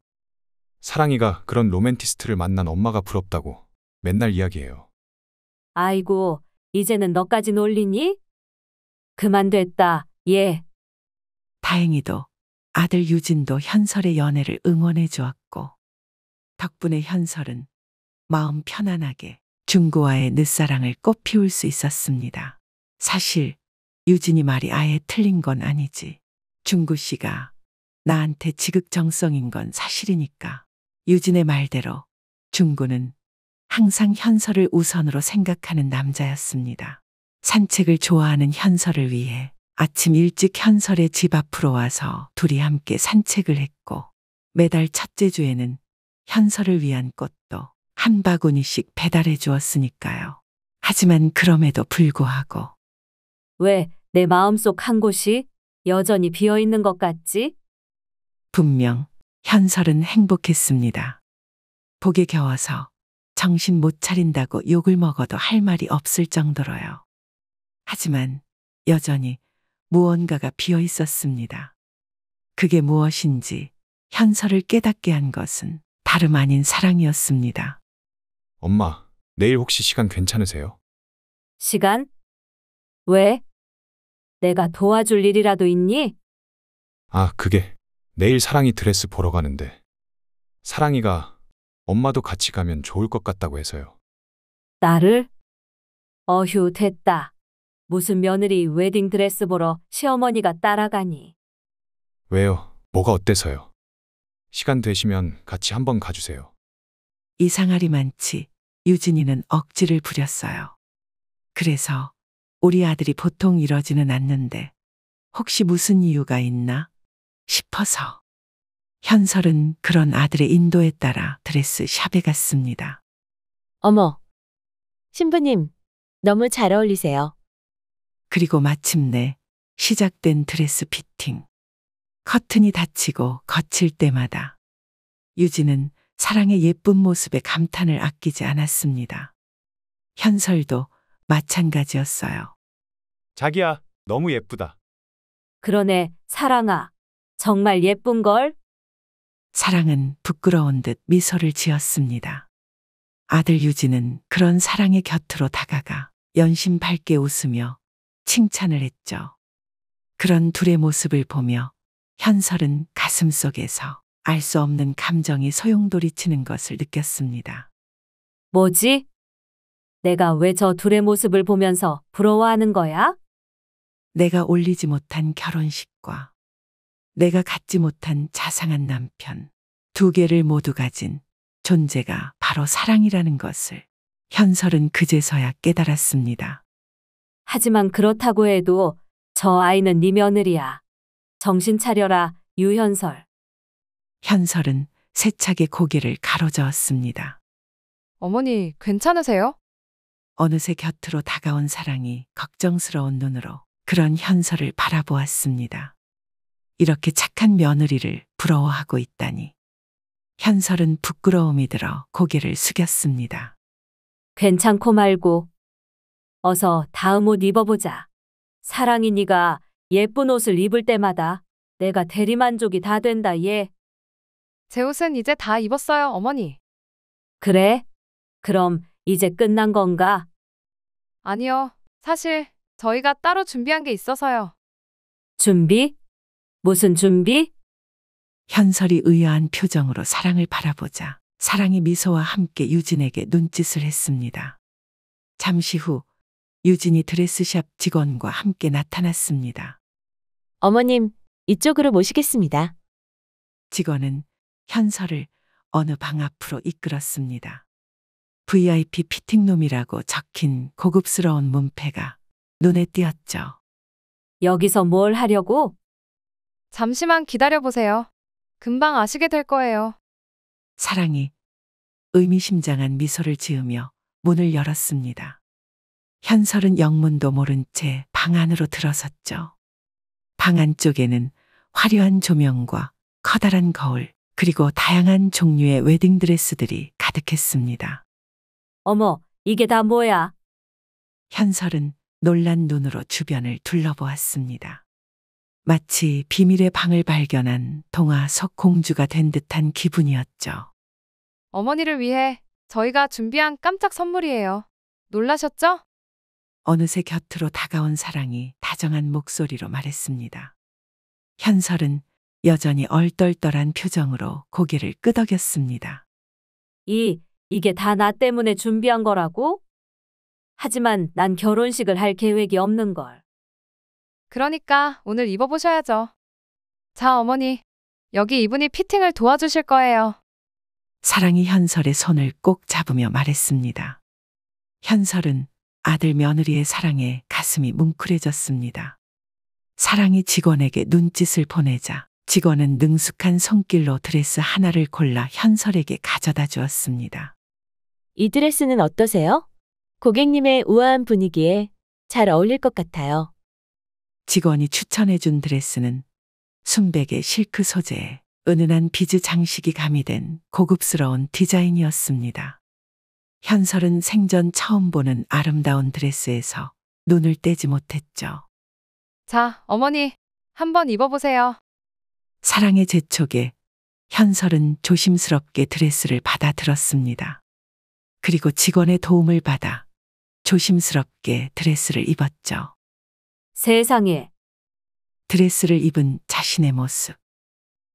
사랑이가 그런 로맨티스트를 만난 엄마가 부럽다고 맨날 이야기해요. 아이고, 이제는 너까지 놀리니? 그만 됐다, 얘. 다행히도 아들 유진도 현설의 연애를 응원해 주었고 덕분에 현설은 마음 편안하게 중구와의 늦사랑을 꽃피울 수 있었습니다. 사실 유진이 말이 아예 틀린 건 아니지. 중구 씨가 나한테 지극정성인 건 사실이니까. 유진의 말대로 중구는 항상 현설을 우선으로 생각하는 남자였습니다. 산책을 좋아하는 현설을 위해 아침 일찍 현설의 집 앞으로 와서 둘이 함께 산책을 했고, 매달 첫째 주에는 현설을 위한 꽃도 한 바구니씩 배달해 주었으니까요. 하지만 그럼에도 불구하고 왜 내 마음속 한 곳이 여전히 비어 있는 것 같지? 분명 현설은 행복했습니다. 복에 겨워서 정신 못 차린다고 욕을 먹어도 할 말이 없을 정도로요. 하지만 여전히 무언가가 비어 있었습니다. 그게 무엇인지 현설을 깨닫게 한 것은 다름 아닌 사랑이었습니다. 엄마, 내일 혹시 시간 괜찮으세요? 시간? 왜? 내가 도와줄 일이라도 있니? 아, 그게 내일 사랑이 드레스 보러 가는데 사랑이가 엄마도 같이 가면 좋을 것 같다고 해서요. 나를? 어휴, 됐다. 무슨 며느리 웨딩 드레스 보러 시어머니가 따라가니? 왜요? 뭐가 어때서요? 시간 되시면 같이 한번 가주세요. 이상하리만치 유진이는 억지를 부렸어요. 그래서 우리 아들이 보통 이러지는 않는데 혹시 무슨 이유가 있나 싶어서 현설은 그런 아들의 인도에 따라 드레스 샵에 갔습니다. 어머, 신부님, 너무 잘 어울리세요. 그리고 마침내 시작된 드레스 피팅. 커튼이 닫히고 거칠 때마다 유진은 사랑의 예쁜 모습에 감탄을 아끼지 않았습니다. 현설도 마찬가지였어요. 자기야, 너무 예쁘다. 그러네, 사랑아. 정말 예쁜걸? 사랑은 부끄러운 듯 미소를 지었습니다. 아들 유진은 그런 사랑의 곁으로 다가가 연신 밝게 웃으며 칭찬을 했죠. 그런 둘의 모습을 보며 현설은 가슴속에서 알 수 없는 감정이 소용돌이치는 것을 느꼈습니다. 뭐지? 내가 왜 저 둘의 모습을 보면서 부러워하는 거야? 내가 올리지 못한 결혼식과 내가 갖지 못한 자상한 남편, 두 개를 모두 가진 존재가 바로 사랑이라는 것을 현설은 그제서야 깨달았습니다. 하지만 그렇다고 해도 저 아이는 네 며느리야. 정신 차려라, 유현설. 현설은 세차게 고개를 가로저었습니다. 어머니, 괜찮으세요? 어느새 곁으로 다가온 사랑이 걱정스러운 눈으로 그런 현설을 바라보았습니다. 이렇게 착한 며느리를 부러워하고 있다니. 현설은 부끄러움이 들어 고개를 숙였습니다. 괜찮고 말고. 어서 다음 옷 입어보자. 사랑이 네가 예쁜 옷을 입을 때마다 내가 대리만족이 다 된다, 얘. 제 옷은 이제 다 입었어요, 어머니. 그래? 그럼 이제 끝난 건가? 아니요. 사실 저희가 따로 준비한 게 있어서요. 준비? 무슨 준비? 현설이 의아한 표정으로 사랑을 바라보자 사랑이 미소와 함께 유진에게 눈짓을 했습니다. 잠시 후 유진이 드레스샵 직원과 함께 나타났습니다. 어머님, 이쪽으로 모시겠습니다. 직원은 현설을 어느 방 앞으로 이끌었습니다. VIP 피팅룸이라고 적힌 고급스러운 문패가 눈에 띄었죠. 여기서 뭘 하려고? 잠시만 기다려보세요. 금방 아시게 될 거예요. 사랑이 의미심장한 미소를 지으며 문을 열었습니다. 현설은 영문도 모른 채 방 안으로 들어섰죠. 방 안쪽에는 화려한 조명과 커다란 거울, 그리고 다양한 종류의 웨딩드레스들이 가득했습니다. 어머, 이게 다 뭐야? 현설은 놀란 눈으로 주변을 둘러보았습니다. 마치 비밀의 방을 발견한 동화 속 공주가 된 듯한 기분이었죠. 어머니를 위해 저희가 준비한 깜짝 선물이에요. 놀라셨죠? 어느새 곁으로 다가온 사랑이 다정한 목소리로 말했습니다. 현설은 여전히 얼떨떨한 표정으로 고개를 끄덕였습니다. 이게 다 나 때문에 준비한 거라고? 하지만 난 결혼식을 할 계획이 없는 걸. 그러니까 오늘 입어보셔야죠. 자, 어머니. 여기 이분이 피팅을 도와주실 거예요. 사랑이 현설의 손을 꼭 잡으며 말했습니다. 현설은 아들 며느리의 사랑에 가슴이 뭉클해졌습니다. 사랑이 직원에게 눈짓을 보내자 직원은 능숙한 손길로 드레스 하나를 골라 현설에게 가져다 주었습니다. 이 드레스는 어떠세요? 고객님의 우아한 분위기에 잘 어울릴 것 같아요. 직원이 추천해준 드레스는 순백의 실크 소재에 은은한 비즈 장식이 가미된 고급스러운 디자인이었습니다. 현설은 생전 처음 보는 아름다운 드레스에서 눈을 떼지 못했죠. 자, 어머니. 한번 입어보세요. 사랑의 재촉에 현설은 조심스럽게 드레스를 받아들었습니다. 그리고 직원의 도움을 받아 조심스럽게 드레스를 입었죠. 세상에. 드레스를 입은 자신의 모습.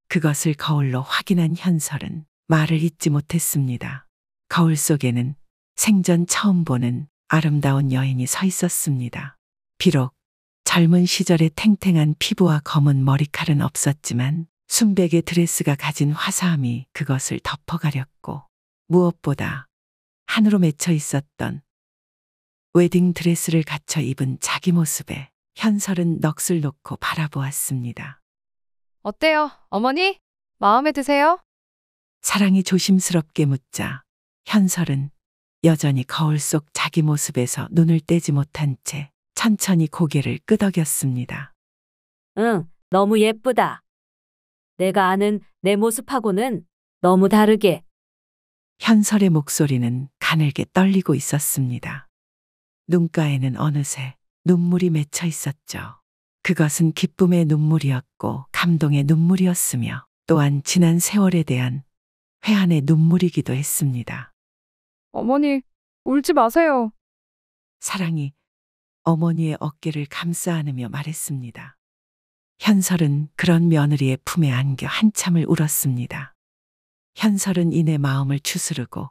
그것을 거울로 확인한 현설은 말을 잇지 못했습니다. 거울 속에는 생전 처음 보는 아름다운 여인이 서 있었습니다. 비록 젊은 시절의 탱탱한 피부와 검은 머리칼은 없었지만 순백의 드레스가 가진 화사함이 그것을 덮어가렸고 무엇보다 한으로 맺혀 있었던 웨딩 드레스를 갖춰 입은 자기 모습에 현설은 넋을 놓고 바라보았습니다. 어때요, 어머니? 마음에 드세요? 사랑이 조심스럽게 묻자 현설은 여전히 거울 속 자기 모습에서 눈을 떼지 못한 채 천천히 고개를 끄덕였습니다. 응, 너무 예쁘다. 내가 아는 내 모습하고는 너무 다르게. 현설의 목소리는 가늘게 떨리고 있었습니다. 눈가에는 어느새 눈물이 맺혀 있었죠. 그것은 기쁨의 눈물이었고 감동의 눈물이었으며 또한 지난 세월에 대한 회한의 눈물이기도 했습니다. 어머니, 울지 마세요. 사랑이 어머니의 어깨를 감싸 안으며 말했습니다. 현설은 그런 며느리의 품에 안겨 한참을 울었습니다. 현설은 이내 마음을 추스르고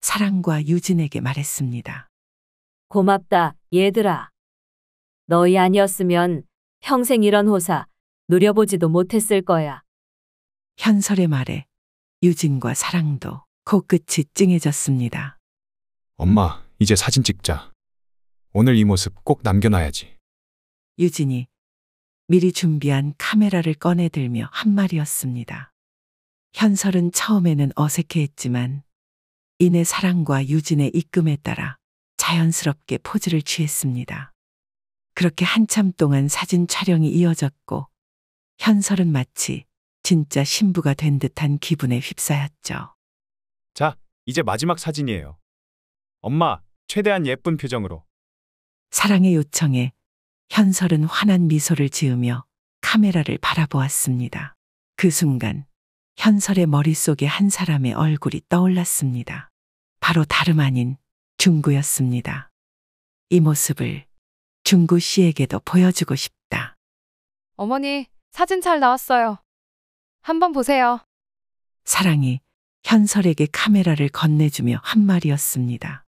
사랑과 유진에게 말했습니다. 고맙다, 얘들아. 너희 아니었으면 평생 이런 호사 누려보지도 못했을 거야. 현설의 말에 유진과 사랑도 코끝이 찡해졌습니다. 엄마, 이제 사진 찍자. 오늘 이 모습 꼭 남겨놔야지. 유진이 미리 준비한 카메라를 꺼내들며 한 말이었습니다. 현설은 처음에는 어색해했지만 이내 사랑과 유진의 이끔에 따라 자연스럽게 포즈를 취했습니다. 그렇게 한참 동안 사진 촬영이 이어졌고 현설은 마치 진짜 신부가 된 듯한 기분에 휩싸였죠. 자, 이제 마지막 사진이에요. 엄마, 최대한 예쁜 표정으로. 사랑의 요청에 현설은 환한 미소를 지으며 카메라를 바라보았습니다. 그 순간 현설의 머릿속에 한 사람의 얼굴이 떠올랐습니다. 바로 다름 아닌 중구였습니다. 이 모습을 중구 씨에게도 보여주고 싶다. 어머니, 사진 잘 나왔어요. 한번 보세요. 사랑이 현설에게 카메라를 건네주며 한 말이었습니다.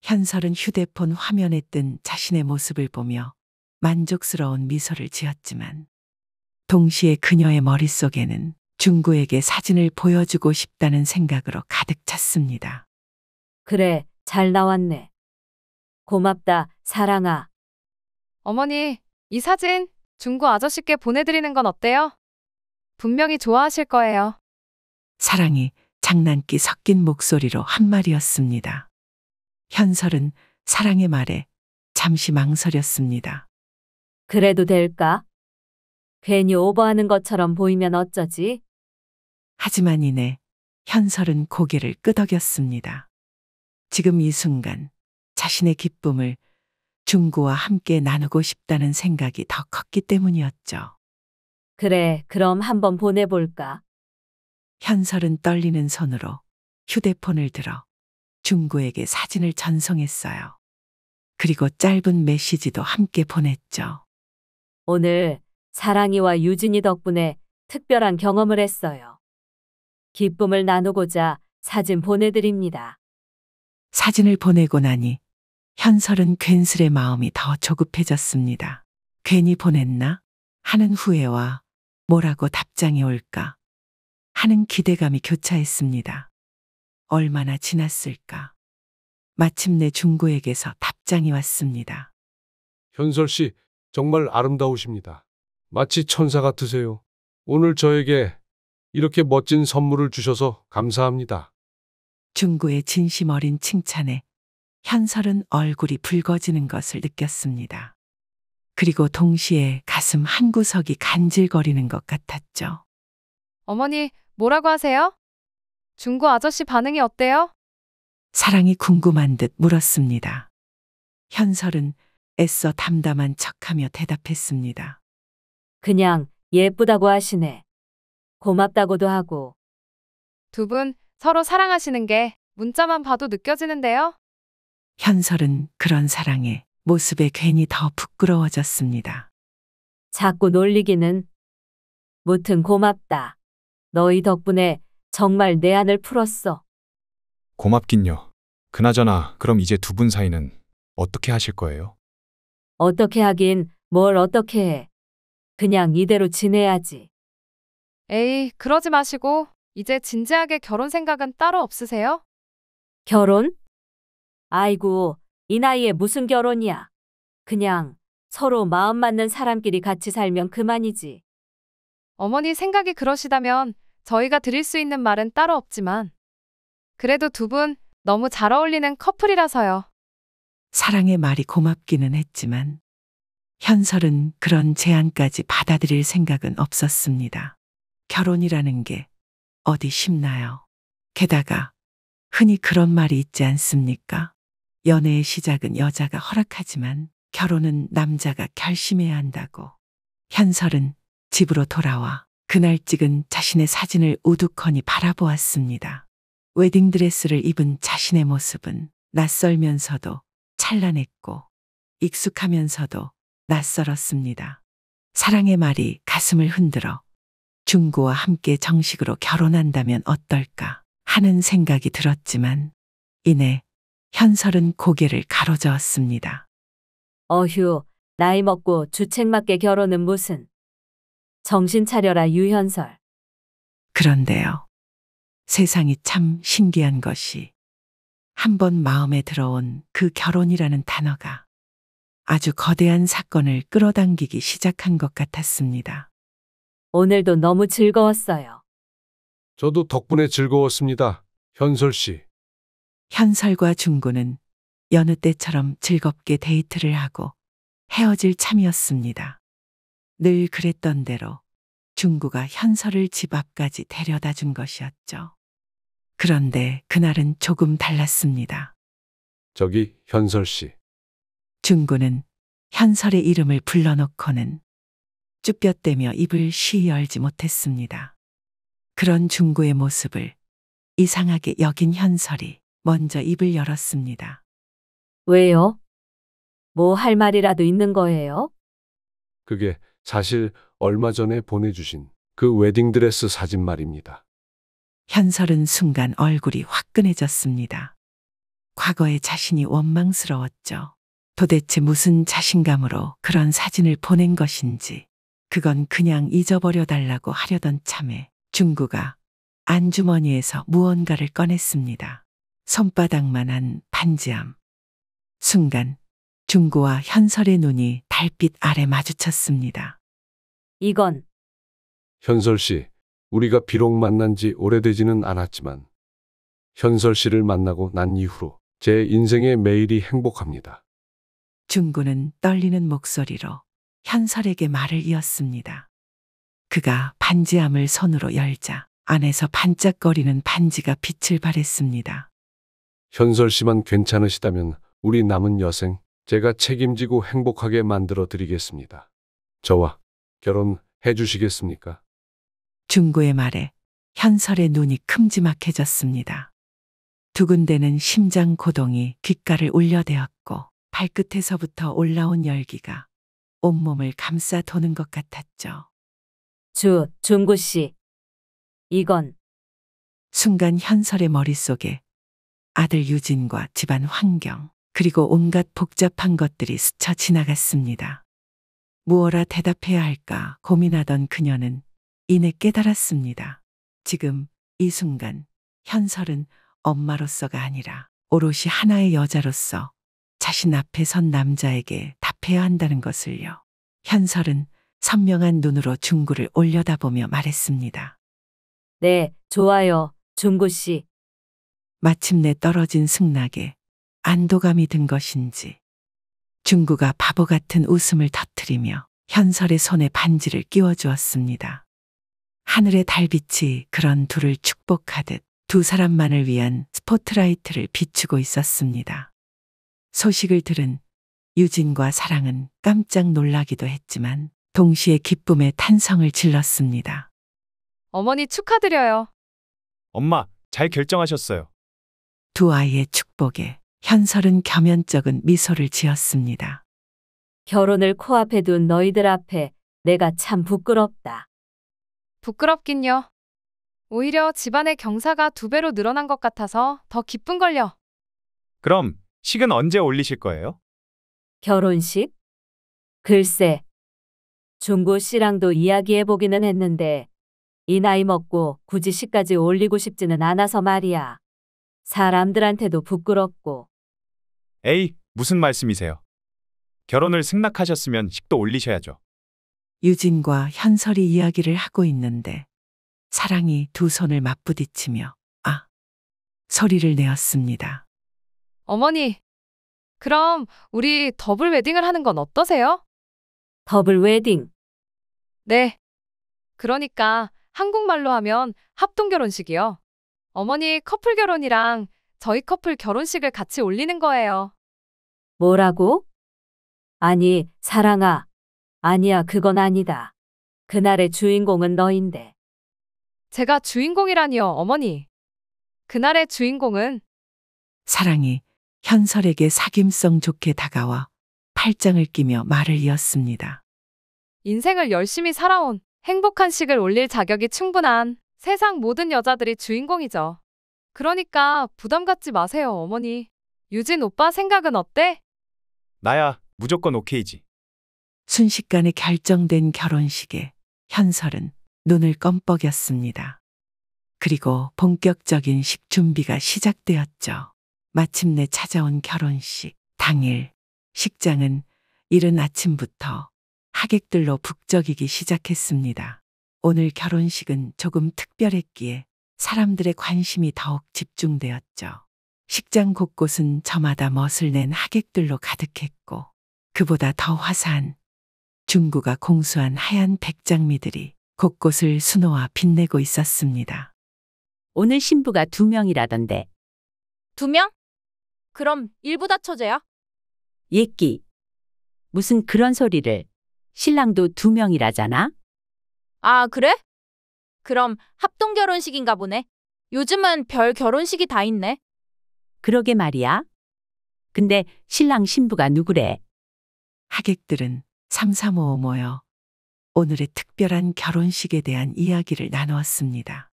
현설은 휴대폰 화면에 뜬 자신의 모습을 보며 만족스러운 미소를 지었지만 동시에 그녀의 머릿속에는 중구에게 사진을 보여주고 싶다는 생각으로 가득 찼습니다. 그래, 잘 나왔네. 고맙다, 사랑아. 어머니, 이 사진 중구 아저씨께 보내드리는 건 어때요? 분명히 좋아하실 거예요. 사랑이 장난기 섞인 목소리로 한 말이었습니다. 현설은 사랑의 말에 잠시 망설였습니다. 그래도 될까? 괜히 오버하는 것처럼 보이면 어쩌지? 하지만 이내 현설은 고개를 끄덕였습니다. 지금 이 순간 자신의 기쁨을 중구와 함께 나누고 싶다는 생각이 더 컸기 때문이었죠. 그래, 그럼 한번 보내볼까? 현설은 떨리는 손으로 휴대폰을 들어 중구에게 사진을 전송했어요. 그리고 짧은 메시지도 함께 보냈죠. 오늘 사랑이와 유진이 덕분에 특별한 경험을 했어요. 기쁨을 나누고자 사진 보내드립니다. 사진을 보내고 나니 현설은 괜스레 마음이 더 조급해졌습니다. 괜히 보냈나 하는 후회와 뭐라고 답장이 올까 하는 기대감이 교차했습니다. 얼마나 지났을까. 마침내 중구에게서 답장이 왔습니다. 현설 씨, 정말 아름다우십니다. 마치 천사 같으세요. 오늘 저에게 이렇게 멋진 선물을 주셔서 감사합니다. 중구의 진심 어린 칭찬에 현설은 얼굴이 붉어지는 것을 느꼈습니다. 그리고 동시에 가슴 한구석이 간질거리는 것 같았죠. 어머니, 뭐라고 하세요? 중구 아저씨 반응이 어때요? 사랑이 궁금한 듯 물었습니다. 현설은 애써 담담한 척하며 대답했습니다. 그냥 예쁘다고 하시네. 고맙다고도 하고. 두 분 서로 사랑하시는 게 문자만 봐도 느껴지는데요? 현설은 그런 사랑에 모습에 괜히 더 부끄러워졌습니다. 자꾸 놀리기는. 무튼 고맙다. 너희 덕분에 정말 내 안을 풀었어. 고맙긴요. 그나저나 그럼 이제 두 분 사이는 어떻게 하실 거예요? 어떻게 하긴 뭘 어떻게 해. 그냥 이대로 지내야지. 에이, 그러지 마시고 이제 진지하게 결혼 생각은 따로 없으세요? 결혼? 아이고, 이 나이에 무슨 결혼이야. 그냥 서로 마음 맞는 사람끼리 같이 살면 그만이지. 어머니 생각이 그러시다면 저희가 드릴 수 있는 말은 따로 없지만 그래도 두 분 너무 잘 어울리는 커플이라서요. 사랑의 말이 고맙기는 했지만 현설은 그런 제안까지 받아들일 생각은 없었습니다. 결혼이라는 게 어디 쉽나요? 게다가 흔히 그런 말이 있지 않습니까? 연애의 시작은 여자가 허락하지만 결혼은 남자가 결심해야 한다고. 현설은 집으로 돌아와 그날 찍은 자신의 사진을 우두커니 바라보았습니다. 웨딩드레스를 입은 자신의 모습은 낯설면서도 찬란했고 익숙하면서도 낯설었습니다. 사랑의 말이 가슴을 흔들어 중구와 함께 정식으로 결혼한다면 어떨까 하는 생각이 들었지만 이내 현설은 고개를 가로저었습니다. 어휴, 나이 먹고 주책맞게 결혼은 무슨. 정신 차려라, 유현설. 그런데요. 세상이 참 신기한 것이 한번 마음에 들어온 그 결혼이라는 단어가 아주 거대한 사건을 끌어당기기 시작한 것 같았습니다. 오늘도 너무 즐거웠어요. 저도 덕분에 즐거웠습니다. 현설 씨. 현설과 중구는 여느 때처럼 즐겁게 데이트를 하고 헤어질 참이었습니다. 늘 그랬던 대로 중구가 현설을 집 앞까지 데려다 준 것이었죠. 그런데 그날은 조금 달랐습니다. 저기 현설 씨. 중구는 현설의 이름을 불러놓고는 쭈뼛대며 입을 쉬 열지 못했습니다. 그런 중구의 모습을 이상하게 여긴 현설이 먼저 입을 열었습니다. 왜요? 뭐 할 말이라도 있는 거예요? 그게 사실 얼마 전에 보내주신 그 웨딩드레스 사진 말입니다. 현설은 순간 얼굴이 화끈해졌습니다. 과거의 자신이 원망스러웠죠. 도대체 무슨 자신감으로 그런 사진을 보낸 것인지. 그건 그냥 잊어버려 달라고 하려던 참에 중구가 안주머니에서 무언가를 꺼냈습니다. 손바닥만한 반지함. 순간 중구와 현설의 눈이 달빛 아래 마주쳤습니다. 이건 현설 씨, 우리가 비록 만난 지 오래되지는 않았지만 현설 씨를 만나고 난 이후로 제 인생의 매일이 행복합니다. 중구는 떨리는 목소리로 현설에게 말을 이었습니다. 그가 반지함을 손으로 열자 안에서 반짝거리는 반지가 빛을 발했습니다. 현설 씨만 괜찮으시다면 우리 남은 여생 제가 책임지고 행복하게 만들어 드리겠습니다. 저와 결혼해 주시겠습니까? 중구의 말에 현설의 눈이 큼지막해졌습니다. 두근대는 심장 고동이 귓가를 울려대었고 발끝에서부터 올라온 열기가 온몸을 감싸 도는 것 같았죠. 중구 씨. 이건 순간 현설의 머릿속에 아들 유진과 집안 환경, 그리고 온갖 복잡한 것들이 스쳐 지나갔습니다. 무엇라 대답해야 할까 고민하던 그녀는 이내 깨달았습니다. 지금 이 순간 현설은 엄마로서가 아니라 오롯이 하나의 여자로서 자신 앞에 선 남자에게 답해야 한다는 것을요. 현설은 선명한 눈으로 중구를 올려다보며 말했습니다. 네, 좋아요, 중구 씨. 마침내 떨어진 승낙에 안도감이 든 것인지 중구가 바보 같은 웃음을 터뜨리며 현설의 손에 반지를 끼워주었습니다. 하늘의 달빛이 그런 둘을 축복하듯 두 사람만을 위한 스포트라이트를 비추고 있었습니다. 소식을 들은 유진과 사랑은 깜짝 놀라기도 했지만 동시에 기쁨의 탄성을 질렀습니다. 어머니 축하드려요. 엄마, 잘 결정하셨어요. 두 아이의 축복에 현설은 겸연쩍은 미소를 지었습니다. 결혼을 코앞에 둔 너희들 앞에 내가 참 부끄럽다. 부끄럽긴요. 오히려 집안의 경사가 2배로 늘어난 것 같아서 더 기쁜걸요. 그럼 식은 언제 올리실 거예요? 결혼식? 글쎄, 중구 씨랑도 이야기해보기는 했는데 이 나이 먹고 굳이 식까지 올리고 싶지는 않아서 말이야. 사람들한테도 부끄럽고. 에이, 무슨 말씀이세요? 결혼을 승낙하셨으면 식도 올리셔야죠. 유진과 현설이 이야기를 하고 있는데 사랑이 두 손을 맞부딪히며 아! 소리를 내었습니다. 어머니, 그럼 우리 더블 웨딩을 하는 건 어떠세요? 더블 웨딩? 네. 그러니까 한국말로 하면 합동 결혼식이요. 어머니 커플 결혼이랑 저희 커플 결혼식을 같이 올리는 거예요. 뭐라고? 아니, 사랑아. 아니야, 그건 아니다. 그날의 주인공은 너인데. 제가 주인공이라니요, 어머니. 그날의 주인공은 사랑이 현설에게 사귐성 좋게 다가와 팔짱을 끼며 말을 이었습니다. 인생을 열심히 살아온 행복한 식을 올릴 자격이 충분한 세상 모든 여자들이 주인공이죠. 그러니까 부담 갖지 마세요, 어머니. 유진 오빠 생각은 어때? 나야 무조건 오케이지. 순식간에 결정된 결혼식에 현설은 눈을 껌뻑였습니다. 그리고 본격적인 식준비가 시작되었죠. 마침내 찾아온 결혼식 당일 식장은 이른 아침부터 하객들로 북적이기 시작했습니다. 오늘 결혼식은 조금 특별했기에 사람들의 관심이 더욱 집중되었죠. 식장 곳곳은 저마다 멋을 낸 하객들로 가득했고 그보다 더 화사한 중구가 공수한 하얀 백장미들이 곳곳을 수놓아 빛내고 있었습니다. 오늘 신부가 2명이라던데. 2명? 그럼 일부 다 처제야? 예끼. 무슨 그런 소리를. 신랑도 2명이라잖아. 아, 그래? 그럼 합동 결혼식인가 보네. 요즘은 별 결혼식이 다 있네. 그러게 말이야. 근데 신랑 신부가 누구래? 하객들은 삼삼오오 모여 오늘의 특별한 결혼식에 대한 이야기를 나누었습니다.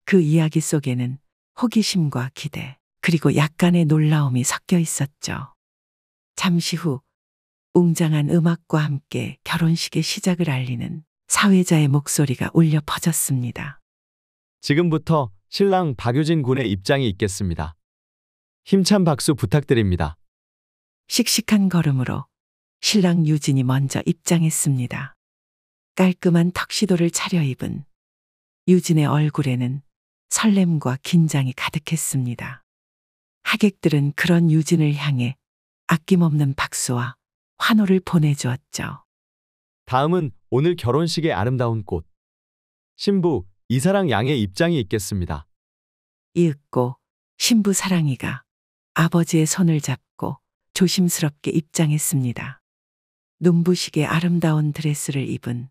그 이야기 속에는 호기심과 기대, 그리고 약간의 놀라움이 섞여 있었죠. 잠시 후 웅장한 음악과 함께 결혼식의 시작을 알리는 사회자의 목소리가 울려 퍼졌습니다. 지금부터 신랑 박유진 군의 입장이 있겠습니다. 힘찬 박수 부탁드립니다. 씩씩한 걸음으로 신랑 유진이 먼저 입장했습니다. 깔끔한 턱시도를 차려입은 유진의 얼굴에는 설렘과 긴장이 가득했습니다. 하객들은 그런 유진을 향해 아낌없는 박수와 환호를 보내주었죠. 다음은 오늘 결혼식의 아름다운 꽃. 신부 이사랑 양의 입장이 있겠습니다. 이윽고 신부 사랑이가 아버지의 손을 잡고 조심스럽게 입장했습니다. 눈부시게 아름다운 드레스를 입은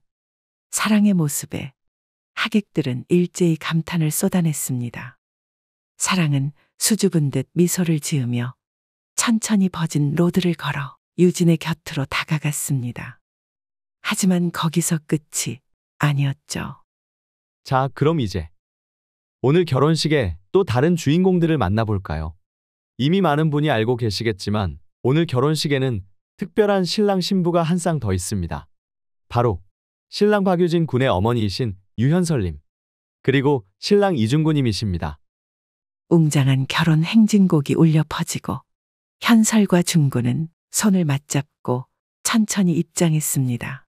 사랑의 모습에 하객들은 일제히 감탄을 쏟아냈습니다. 사랑은 수줍은 듯 미소를 지으며 천천히 버진 로드를 걸어 유진의 곁으로 다가갔습니다. 하지만 거기서 끝이 아니었죠. 자, 그럼 이제 오늘 결혼식에 또 다른 주인공들을 만나볼까요? 이미 많은 분이 알고 계시겠지만 오늘 결혼식에는 특별한 신랑 신부가 한 쌍 더 있습니다. 바로 신랑 박유진 군의 어머니이신 유현설님, 그리고 신랑 이중구님이십니다. 웅장한 결혼 행진곡이 울려 퍼지고 현설과 중구는 손을 맞잡고 천천히 입장했습니다.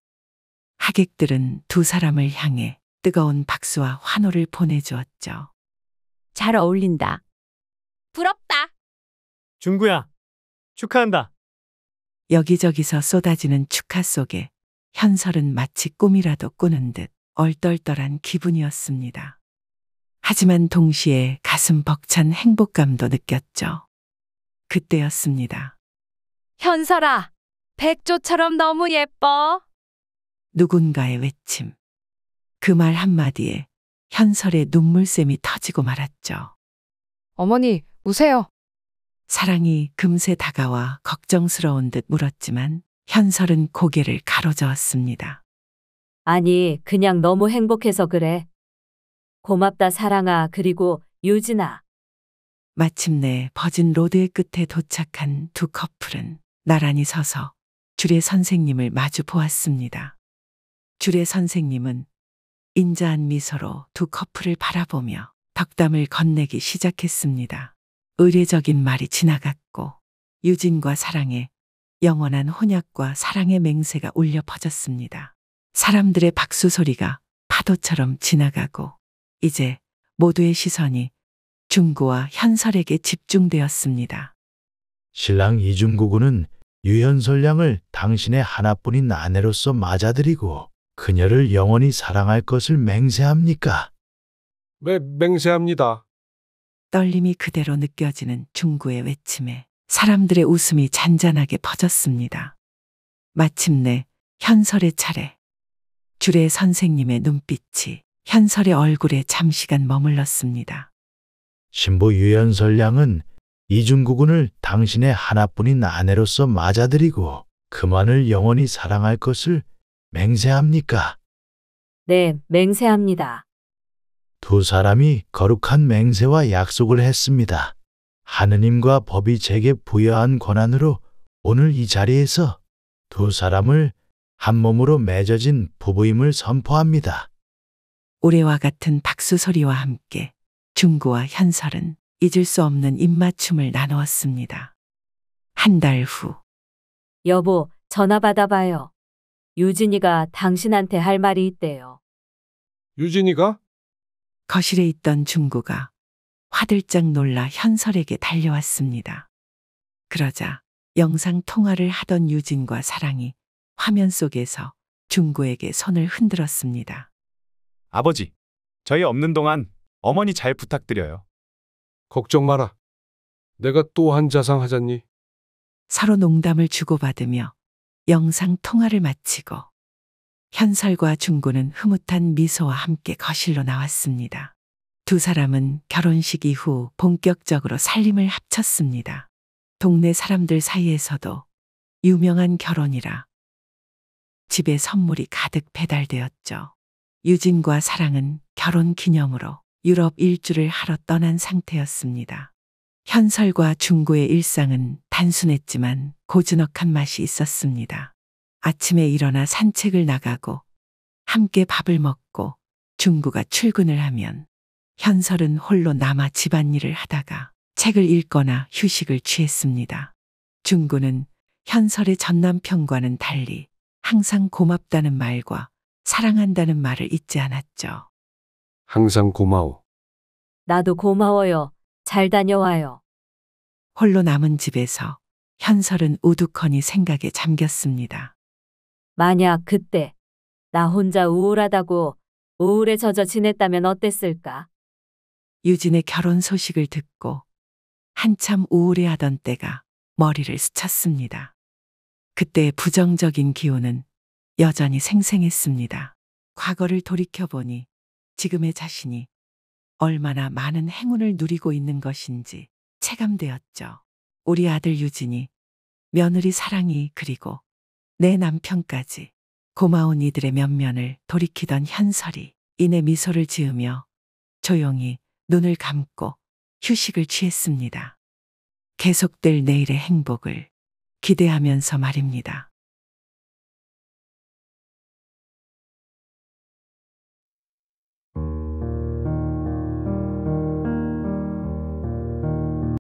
하객들은 두 사람을 향해 뜨거운 박수와 환호를 보내주었죠. 잘 어울린다. 부럽다. 중구야, 축하한다. 여기저기서 쏟아지는 축하 속에 현설은 마치 꿈이라도 꾸는 듯 얼떨떨한 기분이었습니다. 하지만 동시에 가슴 벅찬 행복감도 느꼈죠. 그때였습니다. 현설아, 백조처럼 너무 예뻐. 누군가의 외침. 그 말 한마디에 현설의 눈물샘이 터지고 말았죠. 어머니, 우세요. 사랑이 금세 다가와 걱정스러운 듯 물었지만 현설은 고개를 가로저었습니다. 아니, 그냥 너무 행복해서 그래. 고맙다, 사랑아. 그리고 유진아. 마침내 버진 로드의 끝에 도착한 두 커플은 나란히 서서 주례 선생님을 마주 보았습니다. 주례 선생님은 인자한 미소로 두 커플을 바라보며 덕담을 건네기 시작했습니다. 의례적인 말이 지나갔고 유진과 사랑의 영원한 혼약과 사랑의 맹세가 울려 퍼졌습니다. 사람들의 박수 소리가 파도처럼 지나가고 이제 모두의 시선이 중구와 현설에게 집중되었습니다. 신랑 이중구군은 유현설 양을 당신의 하나뿐인 아내로서 맞아들이고 그녀를 영원히 사랑할 것을 맹세합니까? 맹세합니다. 떨림이 그대로 느껴지는 중구의 외침에 사람들의 웃음이 잔잔하게 퍼졌습니다. 마침내 현설의 차례. 주례 선생님의 눈빛이 현설의 얼굴에 잠시간 머물렀습니다. 신부 유현설 양은 이중구군을 당신의 하나뿐인 아내로서 맞아들이고 그만을 영원히 사랑할 것을 맹세합니까? 네, 맹세합니다. 두 사람이 거룩한 맹세와 약속을 했습니다. 하느님과 법이 제게 부여한 권한으로 오늘 이 자리에서 두 사람을 한 몸으로 맺어진 부부임을 선포합니다. 우레와 같은 박수 소리와 함께 중구와 현설은 잊을 수 없는 입맞춤을 나누었습니다. 한 달 후. 여보, 전화 받아봐요. 유진이가 당신한테 할 말이 있대요. 유진이가? 거실에 있던 중구가 화들짝 놀라 현설에게 달려왔습니다. 그러자 영상 통화를 하던 유진과 사랑이 화면 속에서 중구에게 손을 흔들었습니다. 아버지, 저희 없는 동안 어머니 잘 부탁드려요. 걱정 마라. 내가 또 한 자상 하잖니. 서로 농담을 주고받으며 영상 통화를 마치고 현설과 중구는 흐뭇한 미소와 함께 거실로 나왔습니다. 두 사람은 결혼식 이후 본격적으로 살림을 합쳤습니다. 동네 사람들 사이에서도 유명한 결혼이라 집에 선물이 가득 배달되었죠. 유진과 사랑은 결혼 기념으로 유럽 일주를 하러 떠난 상태였습니다. 현설과 중구의 일상은 단순했지만 고즈넉한 맛이 있었습니다. 아침에 일어나 산책을 나가고 함께 밥을 먹고 중구가 출근을 하면 현설은 홀로 남아 집안일을 하다가 책을 읽거나 휴식을 취했습니다. 중구는 현설의 전 남편과는 달리 항상 고맙다는 말과 사랑한다는 말을 잊지 않았죠. 항상 고마워. 나도 고마워요. 잘 다녀와요. 홀로 남은 집에서 현설은 우두커니 생각에 잠겼습니다. 만약 그때 나 혼자 우울하다고 우울에 젖어 지냈다면 어땠을까? 유진의 결혼 소식을 듣고 한참 우울해하던 때가 머리를 스쳤습니다. 그때의 부정적인 기운은 여전히 생생했습니다. 과거를 돌이켜보니 지금의 자신이 얼마나 많은 행운을 누리고 있는 것인지 체감되었죠. 우리 아들 유진이, 며느리 사랑이, 그리고 내 남편까지 고마운 이들의 면면을 돌이키던 현설이 이내 미소를 지으며 조용히 눈을 감고 휴식을 취했습니다. 계속될 내일의 행복을 기대하면서 말입니다.